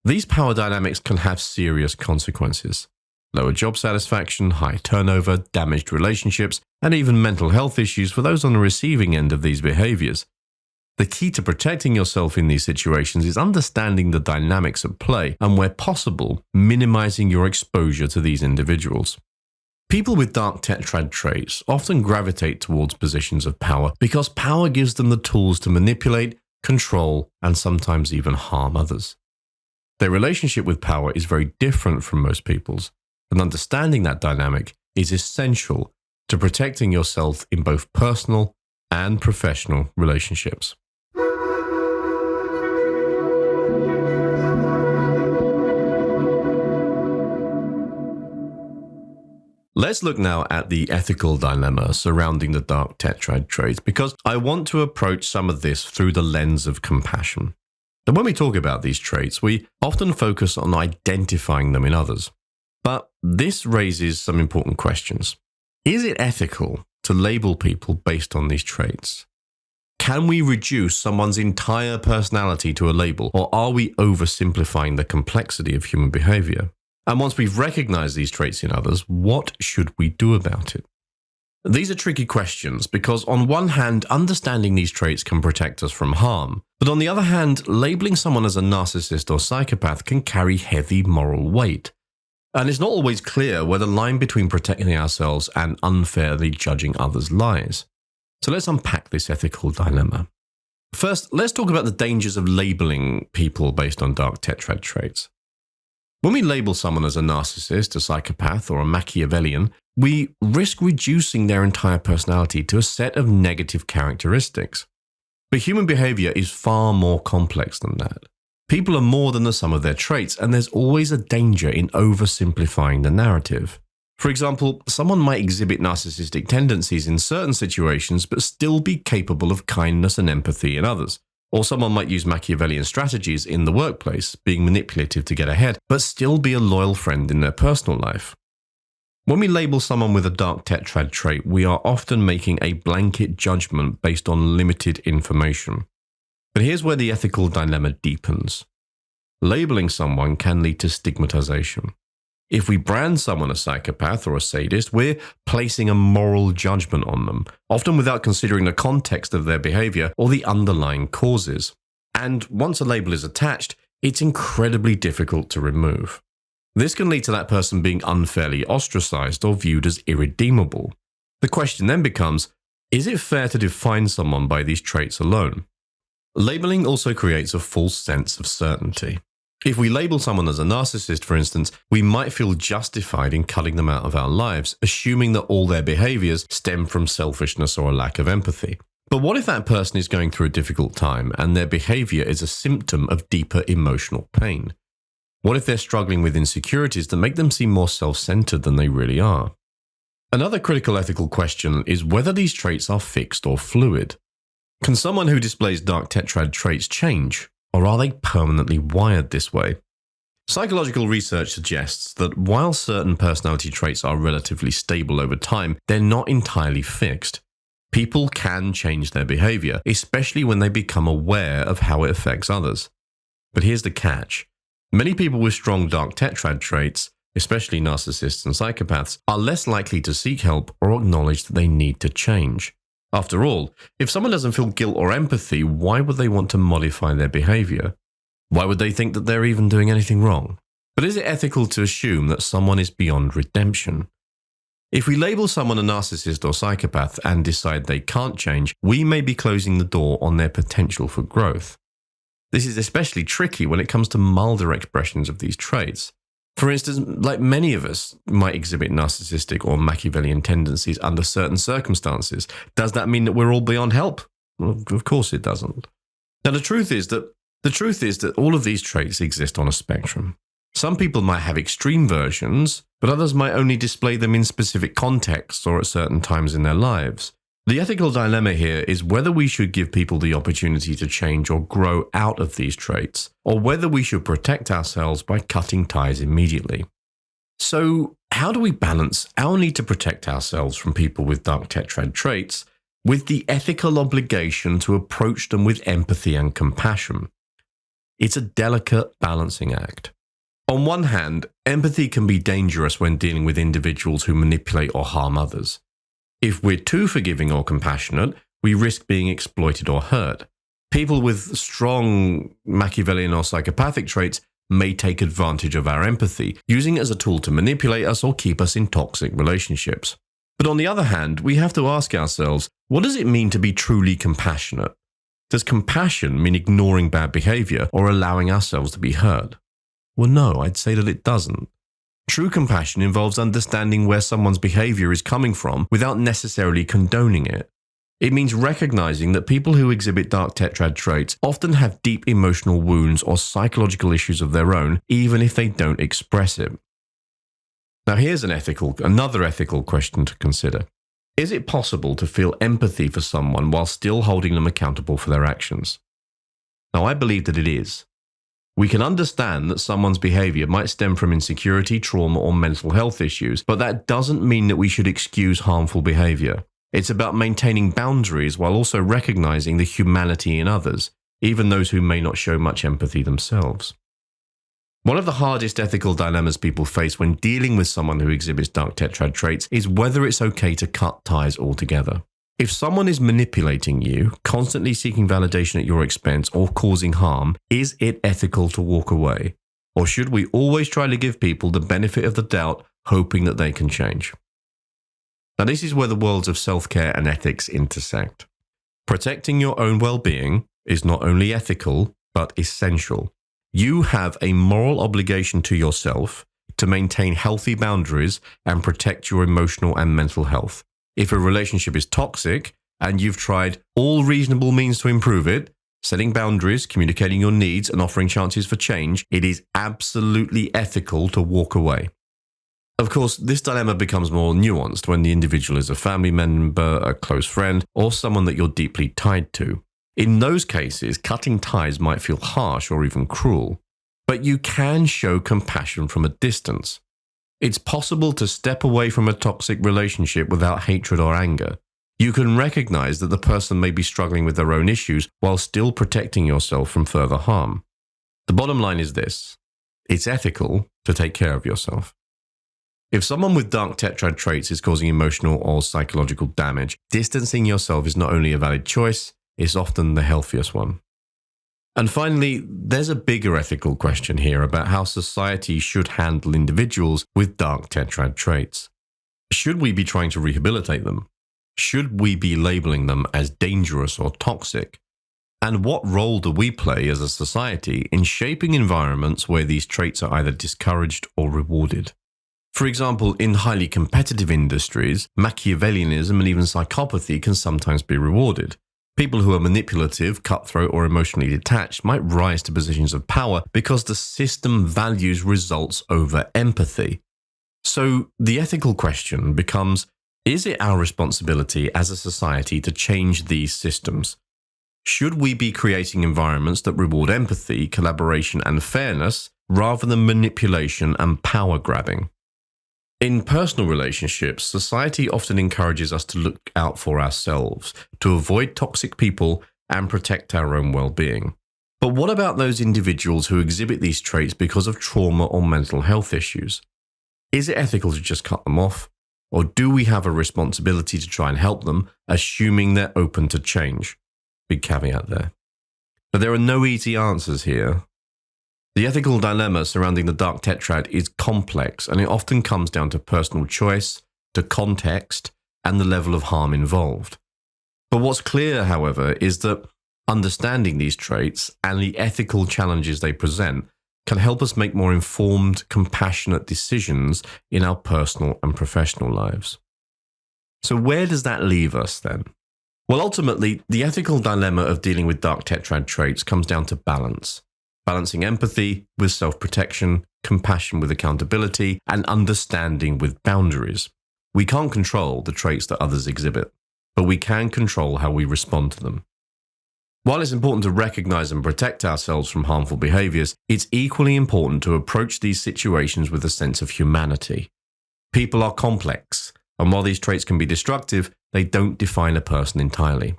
These power dynamics can have serious consequences. Lower job satisfaction, high turnover, damaged relationships, and even mental health issues for those on the receiving end of these behaviors. The key to protecting yourself in these situations is understanding the dynamics at play and, where possible, minimizing your exposure to these individuals. People with Dark Tetrad traits often gravitate towards positions of power because power gives them the tools to manipulate, control, and sometimes even harm others. Their relationship with power is very different from most people's, and understanding that dynamic is essential to protecting yourself in both personal and professional relationships. Let's look now at the ethical dilemma surrounding the Dark Tetrad traits, because I want to approach some of this through the lens of compassion. And when we talk about these traits, we often focus on identifying them in others. But this raises some important questions. Is it ethical to label people based on these traits? Can we reduce someone's entire personality to a label, or are we oversimplifying the complexity of human behavior? And once we've recognized these traits in others, what should we do about it? These are tricky questions because, on one hand, understanding these traits can protect us from harm. But on the other hand, labeling someone as a narcissist or psychopath can carry heavy moral weight. And it's not always clear where the line between protecting ourselves and unfairly judging others lies. So let's unpack this ethical dilemma. First, let's talk about the dangers of labeling people based on Dark Tetrad traits. When we label someone as a narcissist, a psychopath, or a Machiavellian, we risk reducing their entire personality to a set of negative characteristics. But human behavior is far more complex than that. People are more than the sum of their traits, and there's always a danger in oversimplifying the narrative. For example, someone might exhibit narcissistic tendencies in certain situations but still be capable of kindness and empathy in others. Or someone might use Machiavellian strategies in the workplace, being manipulative to get ahead, but still be a loyal friend in their personal life. When we label someone with a Dark Tetrad trait, we are often making a blanket judgment based on limited information. But here's where the ethical dilemma deepens. Labeling someone can lead to stigmatization. If we brand someone a psychopath or a sadist, we're placing a moral judgment on them, often without considering the context of their behavior or the underlying causes. And once a label is attached, it's incredibly difficult to remove. This can lead to that person being unfairly ostracized or viewed as irredeemable. The question then becomes, is it fair to define someone by these traits alone? Labeling also creates a false sense of certainty. If we label someone as a narcissist, for instance, we might feel justified in cutting them out of our lives, assuming that all their behaviors stem from selfishness or a lack of empathy. But what if that person is going through a difficult time and their behavior is a symptom of deeper emotional pain? What if they're struggling with insecurities that make them seem more self-centered than they really are? Another critical ethical question is whether these traits are fixed or fluid. Can someone who displays Dark Tetrad traits change, or are they permanently wired this way? Psychological research suggests that while certain personality traits are relatively stable over time, they're not entirely fixed. People can change their behavior, especially when they become aware of how it affects others. But here's the catch. Many people with strong Dark Tetrad traits, especially narcissists and psychopaths, are less likely to seek help or acknowledge that they need to change. After all, if someone doesn't feel guilt or empathy, why would they want to modify their behavior? Why would they think that they're even doing anything wrong? But is it ethical to assume that someone is beyond redemption? If we label someone a narcissist or psychopath and decide they can't change, we may be closing the door on their potential for growth. This is especially tricky when it comes to milder expressions of these traits. For instance, like many of us might exhibit narcissistic or Machiavellian tendencies under certain circumstances. Does that mean that we're all beyond help? Well, of course it doesn't. Now, the truth is that all of these traits exist on a spectrum. Some people might have extreme versions, but others might only display them in specific contexts or at certain times in their lives. The ethical dilemma here is whether we should give people the opportunity to change or grow out of these traits, or whether we should protect ourselves by cutting ties immediately. So, how do we balance our need to protect ourselves from people with Dark Tetrad traits with the ethical obligation to approach them with empathy and compassion? It's a delicate balancing act. On one hand, empathy can be dangerous when dealing with individuals who manipulate or harm others. If we're too forgiving or compassionate, we risk being exploited or hurt. People with strong Machiavellian or psychopathic traits may take advantage of our empathy, using it as a tool to manipulate us or keep us in toxic relationships. But on the other hand, we have to ask ourselves, what does it mean to be truly compassionate? Does compassion mean ignoring bad behavior or allowing ourselves to be hurt? Well, no, I'd say that it doesn't. True compassion involves understanding where someone's behavior is coming from without necessarily condoning it. It means recognizing that people who exhibit Dark Tetrad traits often have deep emotional wounds or psychological issues of their own, even if they don't express it. Now here's another ethical question to consider. Is it possible to feel empathy for someone while still holding them accountable for their actions? Now I believe that it is. We can understand that someone's behavior might stem from insecurity, trauma, or mental health issues, but that doesn't mean that we should excuse harmful behavior. It's about maintaining boundaries while also recognizing the humanity in others, even those who may not show much empathy themselves. One of the hardest ethical dilemmas people face when dealing with someone who exhibits Dark Tetrad traits is whether it's okay to cut ties altogether. If someone is manipulating you, constantly seeking validation at your expense, or causing harm, is it ethical to walk away? Or should we always try to give people the benefit of the doubt, hoping that they can change? Now, this is where the worlds of self-care and ethics intersect. Protecting your own well-being is not only ethical, but essential. You have a moral obligation to yourself to maintain healthy boundaries and protect your emotional and mental health. If a relationship is toxic and you've tried all reasonable means to improve it, setting boundaries, communicating your needs, and offering chances for change, it is absolutely ethical to walk away. Of course, this dilemma becomes more nuanced when the individual is a family member, a close friend, or someone that you're deeply tied to. In those cases, cutting ties might feel harsh or even cruel, but you can show compassion from a distance. It's possible to step away from a toxic relationship without hatred or anger. You can recognize that the person may be struggling with their own issues while still protecting yourself from further harm. The bottom line is this: it's ethical to take care of yourself. If someone with Dark Tetrad traits is causing emotional or psychological damage, distancing yourself is not only a valid choice, it's often the healthiest one. And finally, there's a bigger ethical question here about how society should handle individuals with dark tetrad traits. Should we be trying to rehabilitate them? Should we be labeling them as dangerous or toxic? And what role do we play as a society in shaping environments where these traits are either discouraged or rewarded? For example, in highly competitive industries, Machiavellianism and even psychopathy can sometimes be rewarded. People who are manipulative, cutthroat, or emotionally detached might rise to positions of power because the system values results over empathy. So the ethical question becomes, is it our responsibility as a society to change these systems? Should we be creating environments that reward empathy, collaboration, and fairness rather than manipulation and power grabbing? In personal relationships, society often encourages us to look out for ourselves, to avoid toxic people, and protect our own well-being. But what about those individuals who exhibit these traits because of trauma or mental health issues? Is it ethical to just cut them off? Or do we have a responsibility to try and help them, assuming they're open to change? Big caveat there. But there are no easy answers here. The ethical dilemma surrounding the Dark Tetrad is complex, and it often comes down to personal choice, to context, and the level of harm involved. But what's clear, however, is that understanding these traits and the ethical challenges they present can help us make more informed, compassionate decisions in our personal and professional lives. So where does that leave us then? Well, ultimately, the ethical dilemma of dealing with Dark Tetrad traits comes down to balance. Balancing empathy with self-protection, compassion with accountability, and understanding with boundaries. We can't control the traits that others exhibit, but we can control how we respond to them. While it's important to recognize and protect ourselves from harmful behaviors, it's equally important to approach these situations with a sense of humanity. People are complex, and while these traits can be destructive, they don't define a person entirely.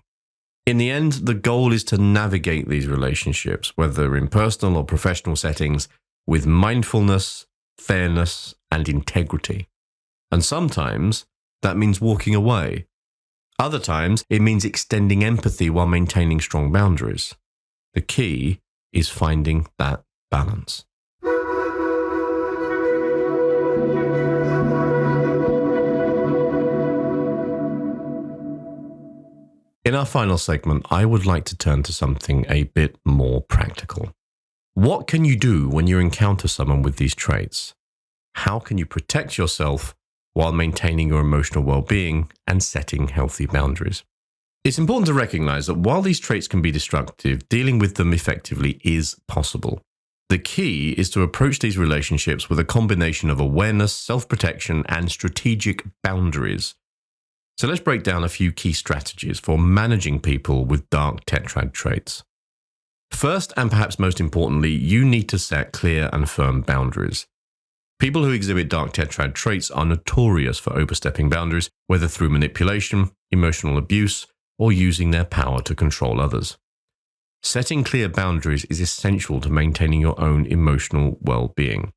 In the end, the goal is to navigate these relationships, whether in personal or professional settings, with mindfulness, fairness, and integrity. And sometimes that means walking away. Other times, it means extending empathy while maintaining strong boundaries. The key is finding that balance. In our final segment, I would like to turn to something a bit more practical. What can you do when you encounter someone with these traits? How can you protect yourself while maintaining your emotional well-being and setting healthy boundaries? It's important to recognize that while these traits can be destructive, dealing with them effectively is possible. The key is to approach these relationships with a combination of awareness, self-protection, and strategic boundaries. So let's break down a few key strategies for managing people with Dark Tetrad traits. First, and perhaps most importantly, you need to set clear and firm boundaries. People who exhibit Dark Tetrad traits are notorious for overstepping boundaries, whether through manipulation, emotional abuse, or using their power to control others. Setting clear boundaries is essential to maintaining your own emotional well-being.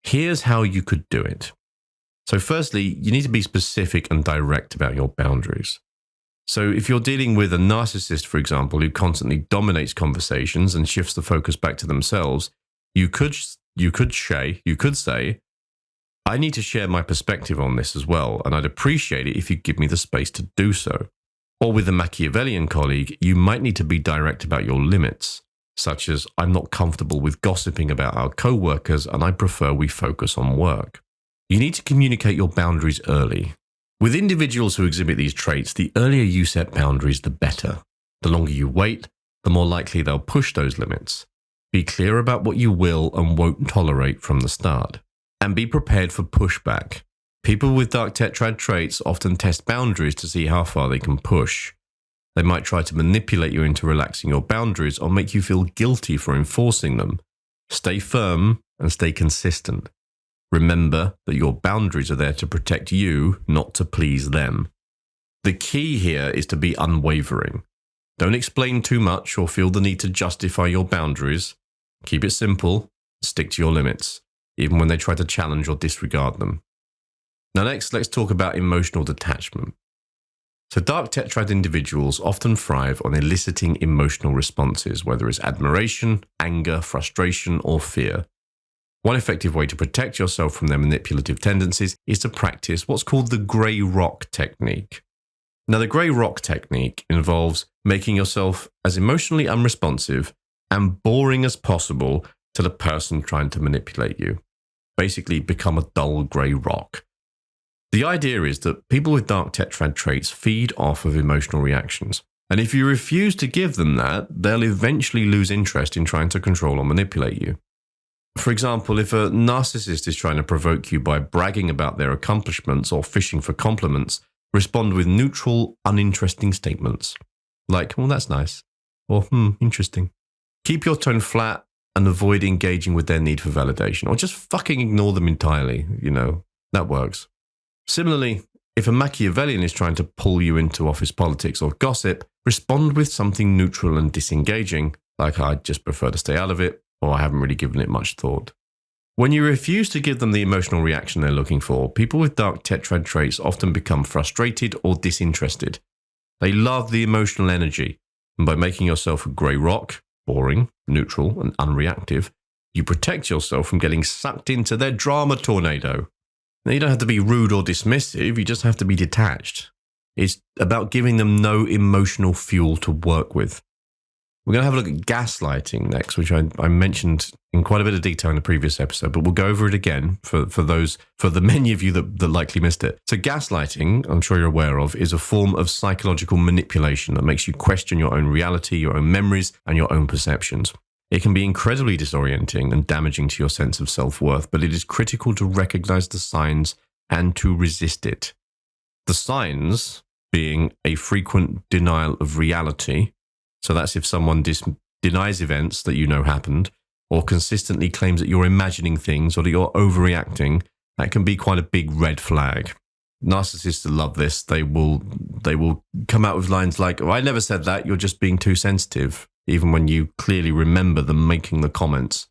Here's how you could do it. So firstly, you need to be specific and direct about your boundaries. So if you're dealing with a narcissist, for example, who constantly dominates conversations and shifts the focus back to themselves, you could say, I need to share my perspective on this as well, and I'd appreciate it if you give me the space to do so. Or with a Machiavellian colleague, you might need to be direct about your limits, such as, I'm not comfortable with gossiping about our co-workers and I prefer we focus on work. You need to communicate your boundaries early. With individuals who exhibit these traits, the earlier you set boundaries, the better. The longer you wait, the more likely they'll push those limits. Be clear about what you will and won't tolerate from the start. And be prepared for pushback. People with Dark Tetrad traits often test boundaries to see how far they can push. They might try to manipulate you into relaxing your boundaries or make you feel guilty for enforcing them. Stay firm and stay consistent. Remember that your boundaries are there to protect you, not to please them. The key here is to be unwavering. Don't explain too much or feel the need to justify your boundaries. Keep it simple, stick to your limits, even when they try to challenge or disregard them. Now next, let's talk about emotional detachment. So Dark Tetrad individuals often thrive on eliciting emotional responses, whether it's admiration, anger, frustration, or fear. One effective way to protect yourself from their manipulative tendencies is to practice what's called the grey rock technique. Now, the grey rock technique involves making yourself as emotionally unresponsive and boring as possible to the person trying to manipulate you. Basically, become a dull grey rock. The idea is that people with Dark Tetrad traits feed off of emotional reactions. And if you refuse to give them that, they'll eventually lose interest in trying to control or manipulate you. For example, if a narcissist is trying to provoke you by bragging about their accomplishments or fishing for compliments, respond with neutral, uninteresting statements. Like, well, that's nice. Or, interesting. Keep your tone flat and avoid engaging with their need for validation. Or just fucking ignore them entirely. That works. Similarly, if a Machiavellian is trying to pull you into office politics or gossip, respond with something neutral and disengaging, like I just prefer to stay out of it, or I haven't really given it much thought. When you refuse to give them the emotional reaction they're looking for, people with Dark Tetrad traits often become frustrated or disinterested. They love the emotional energy, and by making yourself a grey rock, boring, neutral, and unreactive, you protect yourself from getting sucked into their drama tornado. Now, you don't have to be rude or dismissive, you just have to be detached. It's about giving them no emotional fuel to work with. We're going to have a look at gaslighting next, which I mentioned in quite a bit of detail in the previous episode, but we'll go over it again for the many of you that likely missed it. So gaslighting, I'm sure you're aware of, is a form of psychological manipulation that makes you question your own reality, your own memories, and your own perceptions. It can be incredibly disorienting and damaging to your sense of self-worth, but it is critical to recognize the signs and to resist it. The signs being a frequent denial of reality. So that's if someone denies events that you know happened, or consistently claims that you're imagining things or that you're overreacting. That can be quite a big red flag. Narcissists love this. They will come out with lines like, "Oh, I never said that. You're just being too sensitive," even when you clearly remember them making the comments.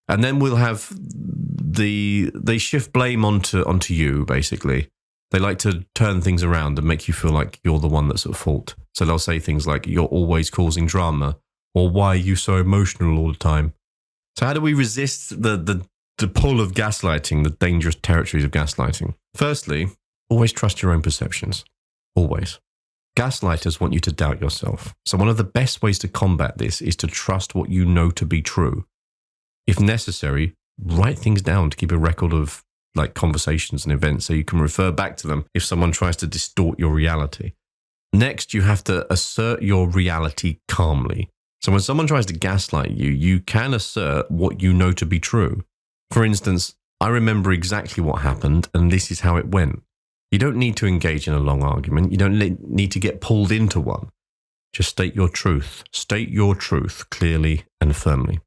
And then we'll have they shift blame onto you, basically. They like to turn things around and make you feel like you're the one that's at fault. So they'll say things like, "You're always causing drama," or "Why are you so emotional all the time?" So how do we resist the pull of gaslighting, the dangerous territories of gaslighting? Firstly, always trust your own perceptions. Always. Gaslighters want you to doubt yourself. So one of the best ways to combat this is to trust what you know to be true. If necessary, write things down to keep a record of conversations and events so you can refer back to them if someone tries to distort your reality. Next, you have to assert your reality calmly. So when someone tries to gaslight you, you can assert what you know to be true. For instance, "I remember exactly what happened and this is how it went." You don't need to engage in a long argument. You don't need to get pulled into one. Just state your truth. State your truth clearly and firmly.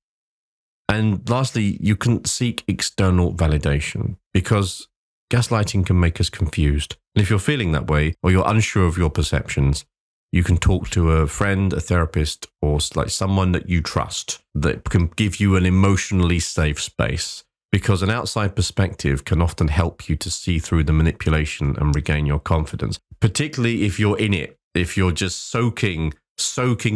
And lastly, you can seek external validation because gaslighting can make us confused. And if you're feeling that way or you're unsure of your perceptions, you can talk to a friend, a therapist, or someone that you trust that can give you an emotionally safe space. Because an outside perspective can often help you to see through the manipulation and regain your confidence, particularly if you're in it, if you're just soaking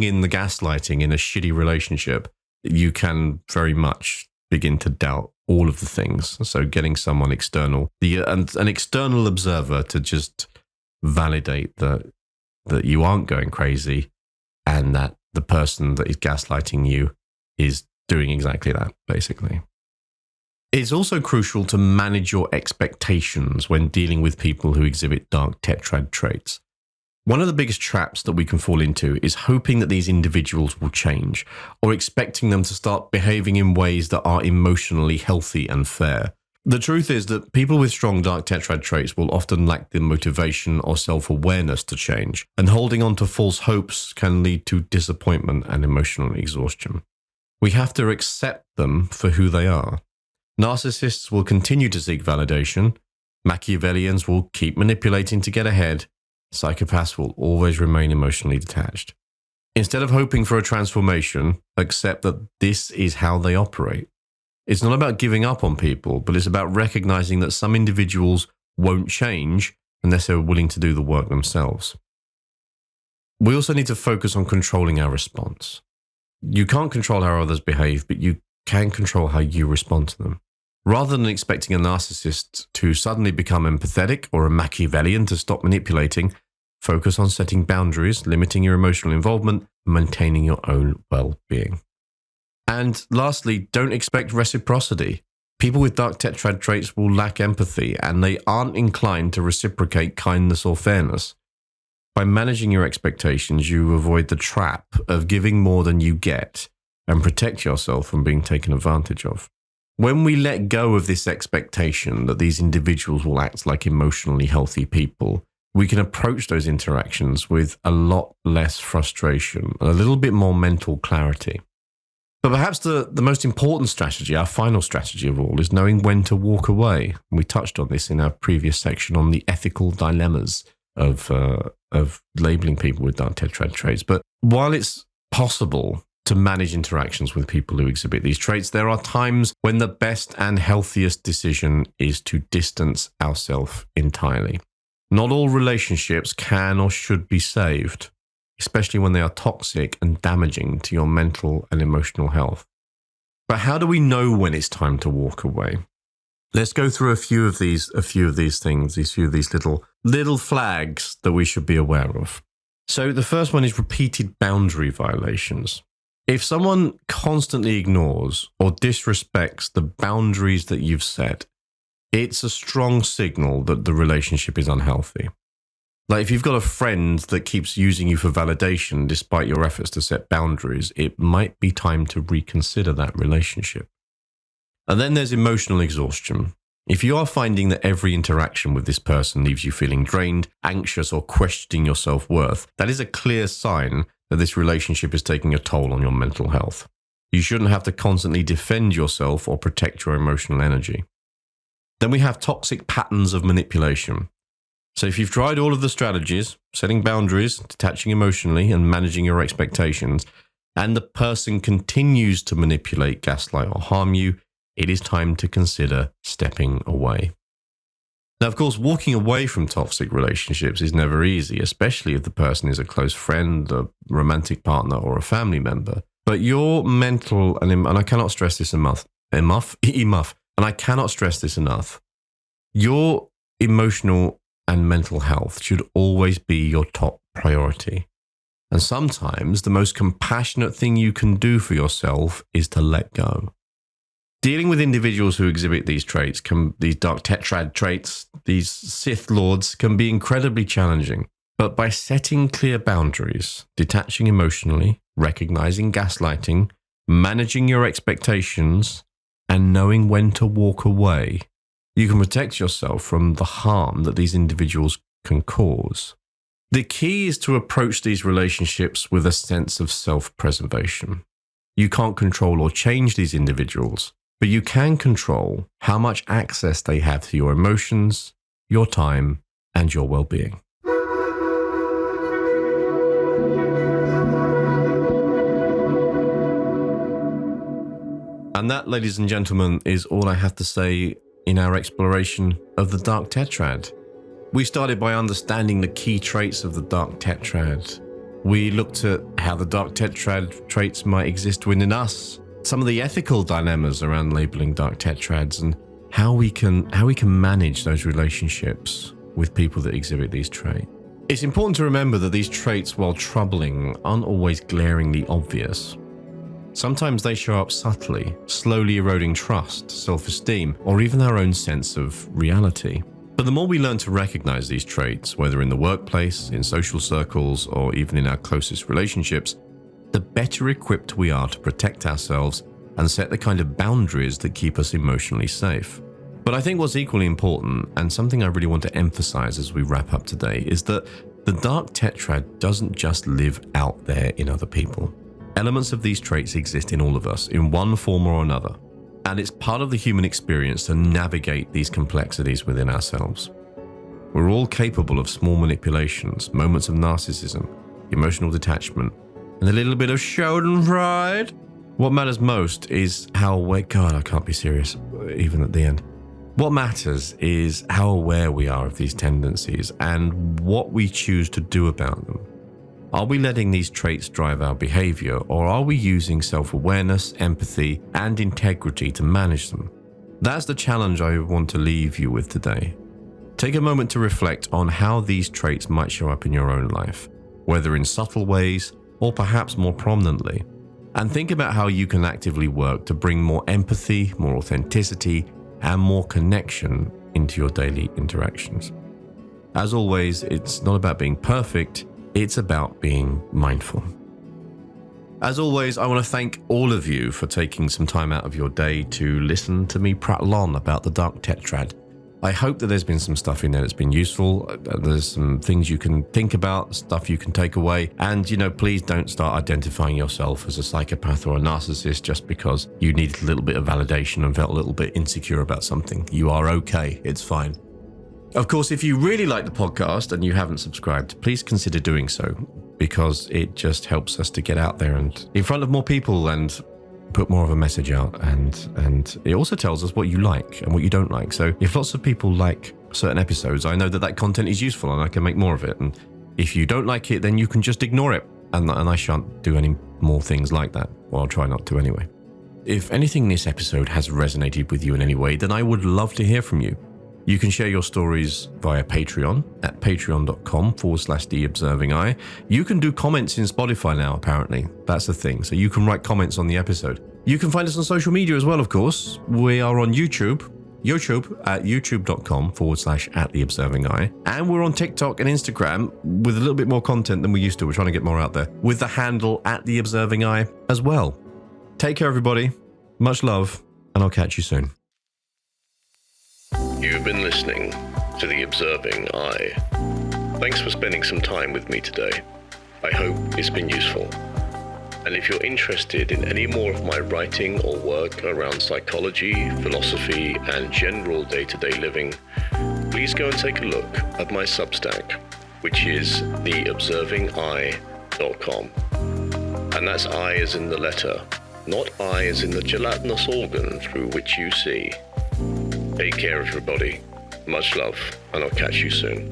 in the gaslighting in a shitty relationship. You can very much begin to doubt all of the things. So getting someone external, an external observer to just validate that you aren't going crazy and that the person that is gaslighting you is doing exactly that, basically. It's also crucial to manage your expectations when dealing with people who exhibit Dark Tetrad traits. One of the biggest traps that we can fall into is hoping that these individuals will change or expecting them to start behaving in ways that are emotionally healthy and fair. The truth is that people with strong Dark Tetrad traits will often lack the motivation or self-awareness to change, and holding on to false hopes can lead to disappointment and emotional exhaustion. We have to accept them for who they are. Narcissists will continue to seek validation. Machiavellians will keep manipulating to get ahead. Psychopaths will always remain emotionally detached. Instead of hoping for a transformation, accept that this is how they operate. It's not about giving up on people, but it's about recognizing that some individuals won't change unless they're willing to do the work themselves. we also need to focus on controlling our response. You can't control how others behave, but you can control how you respond to them. Rather than expecting a narcissist to suddenly become empathetic or a Machiavellian to stop manipulating, focus on setting boundaries, limiting your emotional involvement, and maintaining your own well-being. And lastly, don't expect reciprocity. People with Dark Tetrad traits will lack empathy, and they aren't inclined to reciprocate kindness or fairness. By managing your expectations, you avoid the trap of giving more than you get and protect yourself from being taken advantage of. When we let go of this expectation that these individuals will act like emotionally healthy people, we can approach those interactions with a lot less frustration, a little bit more mental clarity. But perhaps the most important strategy, our final strategy of all, is knowing when to walk away. We touched on this in our previous section on the ethical dilemmas of labeling people with Dark Tetrad traits. But while it's possible to manage interactions with people who exhibit these traits, there are times when the best and healthiest decision is to distance ourselves entirely. Not all relationships can or should be saved, especially when they are toxic and damaging to your mental and emotional health. But how do we know when it's time to walk away? Let's go through a few of these things, a few of these little flags that we should be aware of. So the first one is repeated boundary violations. If someone constantly ignores or disrespects the boundaries that you've set, it's a strong signal that the relationship is unhealthy. Like if you've got a friend that keeps using you for validation despite your efforts to set boundaries, it might be time to reconsider that relationship. And then there's emotional exhaustion. If you are finding that every interaction with this person leaves you feeling drained, anxious, or questioning your self-worth, that is a clear sign that this relationship is taking a toll on your mental health. You shouldn't have to constantly defend yourself or protect your emotional energy. Then we have toxic patterns of manipulation. So if you've tried all of the strategies, setting boundaries, detaching emotionally, and managing your expectations, and the person continues to manipulate, gaslight, or harm you, it is time to consider stepping away. Now, of course, walking away from toxic relationships is never easy, especially if the person is a close friend, a romantic partner, or a family member. But your mental, and I cannot stress this enough, and I cannot stress this enough, your emotional and mental health should always be your top priority. And sometimes the most compassionate thing you can do for yourself is to let go. Dealing with individuals who exhibit these traits, these Dark Tetrad traits, these Sith Lords, can be incredibly challenging. But by setting clear boundaries, detaching emotionally, recognizing gaslighting, managing your expectations, and knowing when to walk away, you can protect yourself from the harm that these individuals can cause. The key is to approach these relationships with a sense of self-preservation. You can't control or change these individuals, but you can control how much access they have to your emotions, your time, and your well-being. And that, ladies and gentlemen, is all I have to say in our exploration of the Dark Tetrad. We started by understanding the key traits of the Dark Tetrad. We looked at how the Dark Tetrad traits might exist within us, some of the ethical dilemmas around labeling Dark Tetrads, and how we can manage those relationships with people that exhibit these traits. It's important to remember that these traits, while troubling, aren't always glaringly obvious. Sometimes they show up subtly, slowly eroding trust, self-esteem, or even our own sense of reality. But the more we learn to recognize these traits, whether in the workplace, in social circles, or even in our closest relationships, the better equipped we are to protect ourselves and set the kind of boundaries that keep us emotionally safe. But I think what's equally important, and something I really want to emphasize as we wrap up today, is that the Dark Tetrad doesn't just live out there in other people. Elements of these traits exist in all of us, in one form or another. And it's part of the human experience to navigate these complexities within ourselves. We're all capable of small manipulations, moments of narcissism, emotional detachment, and a little bit of schadenfreude. What matters most is how aware, God, I can't be serious, even at the end. What matters is how aware we are of these tendencies and what we choose to do about them. Are we letting these traits drive our behavior, or are we using self-awareness, empathy, and integrity to manage them? That's the challenge I want to leave you with today. Take a moment to reflect on how these traits might show up in your own life, whether in subtle ways or perhaps more prominently. And think about how you can actively work to bring more empathy, more authenticity, and more connection into your daily interactions. As always, it's not about being perfect, it's about being mindful. As always, I want to thank all of you for taking some time out of your day to listen to me prattle on about the Dark Tetrad. I hope that there's been some stuff in there that's been useful. There's some things you can think about, stuff you can take away. And, please don't start identifying yourself as a psychopath or a narcissist just because you needed a little bit of validation and felt a little bit insecure about something. You are okay. It's fine. Of course, if you really like the podcast and you haven't subscribed, please consider doing so, because it just helps us to get out there and in front of more people and put more of a message out, and it also tells us what you like and what you don't like. So if lots of people like certain episodes, I know that content is useful and I can make more of it. And if you don't like it, then you can just ignore it, and I shan't do any more things like that. Well, I'll try not to anyway. If anything in this episode has resonated with you in any way, then I would love to hear from you. You can share your stories via Patreon at patreon.com/theobservingeye. You can do comments in Spotify now, apparently. That's the thing. So you can write comments on the episode. You can find us on social media as well, of course. We are on YouTube at youtube.com/@theobservingeye. And we're on TikTok and Instagram with a little bit more content than we used to. We're trying to get more out there with the handle @theobservingeye as well. Take care, everybody. Much love, and I'll catch you soon. You've been listening to The Observing Eye. Thanks for spending some time with me today. I hope it's been useful. And if you're interested in any more of my writing or work around psychology, philosophy, and general day-to-day living, please go and take a look at my Substack, which is theobservingeye.com. And that's I as in the letter, not I as in the gelatinous organ through which you see. Take care, everybody. Much love, and I'll catch you soon.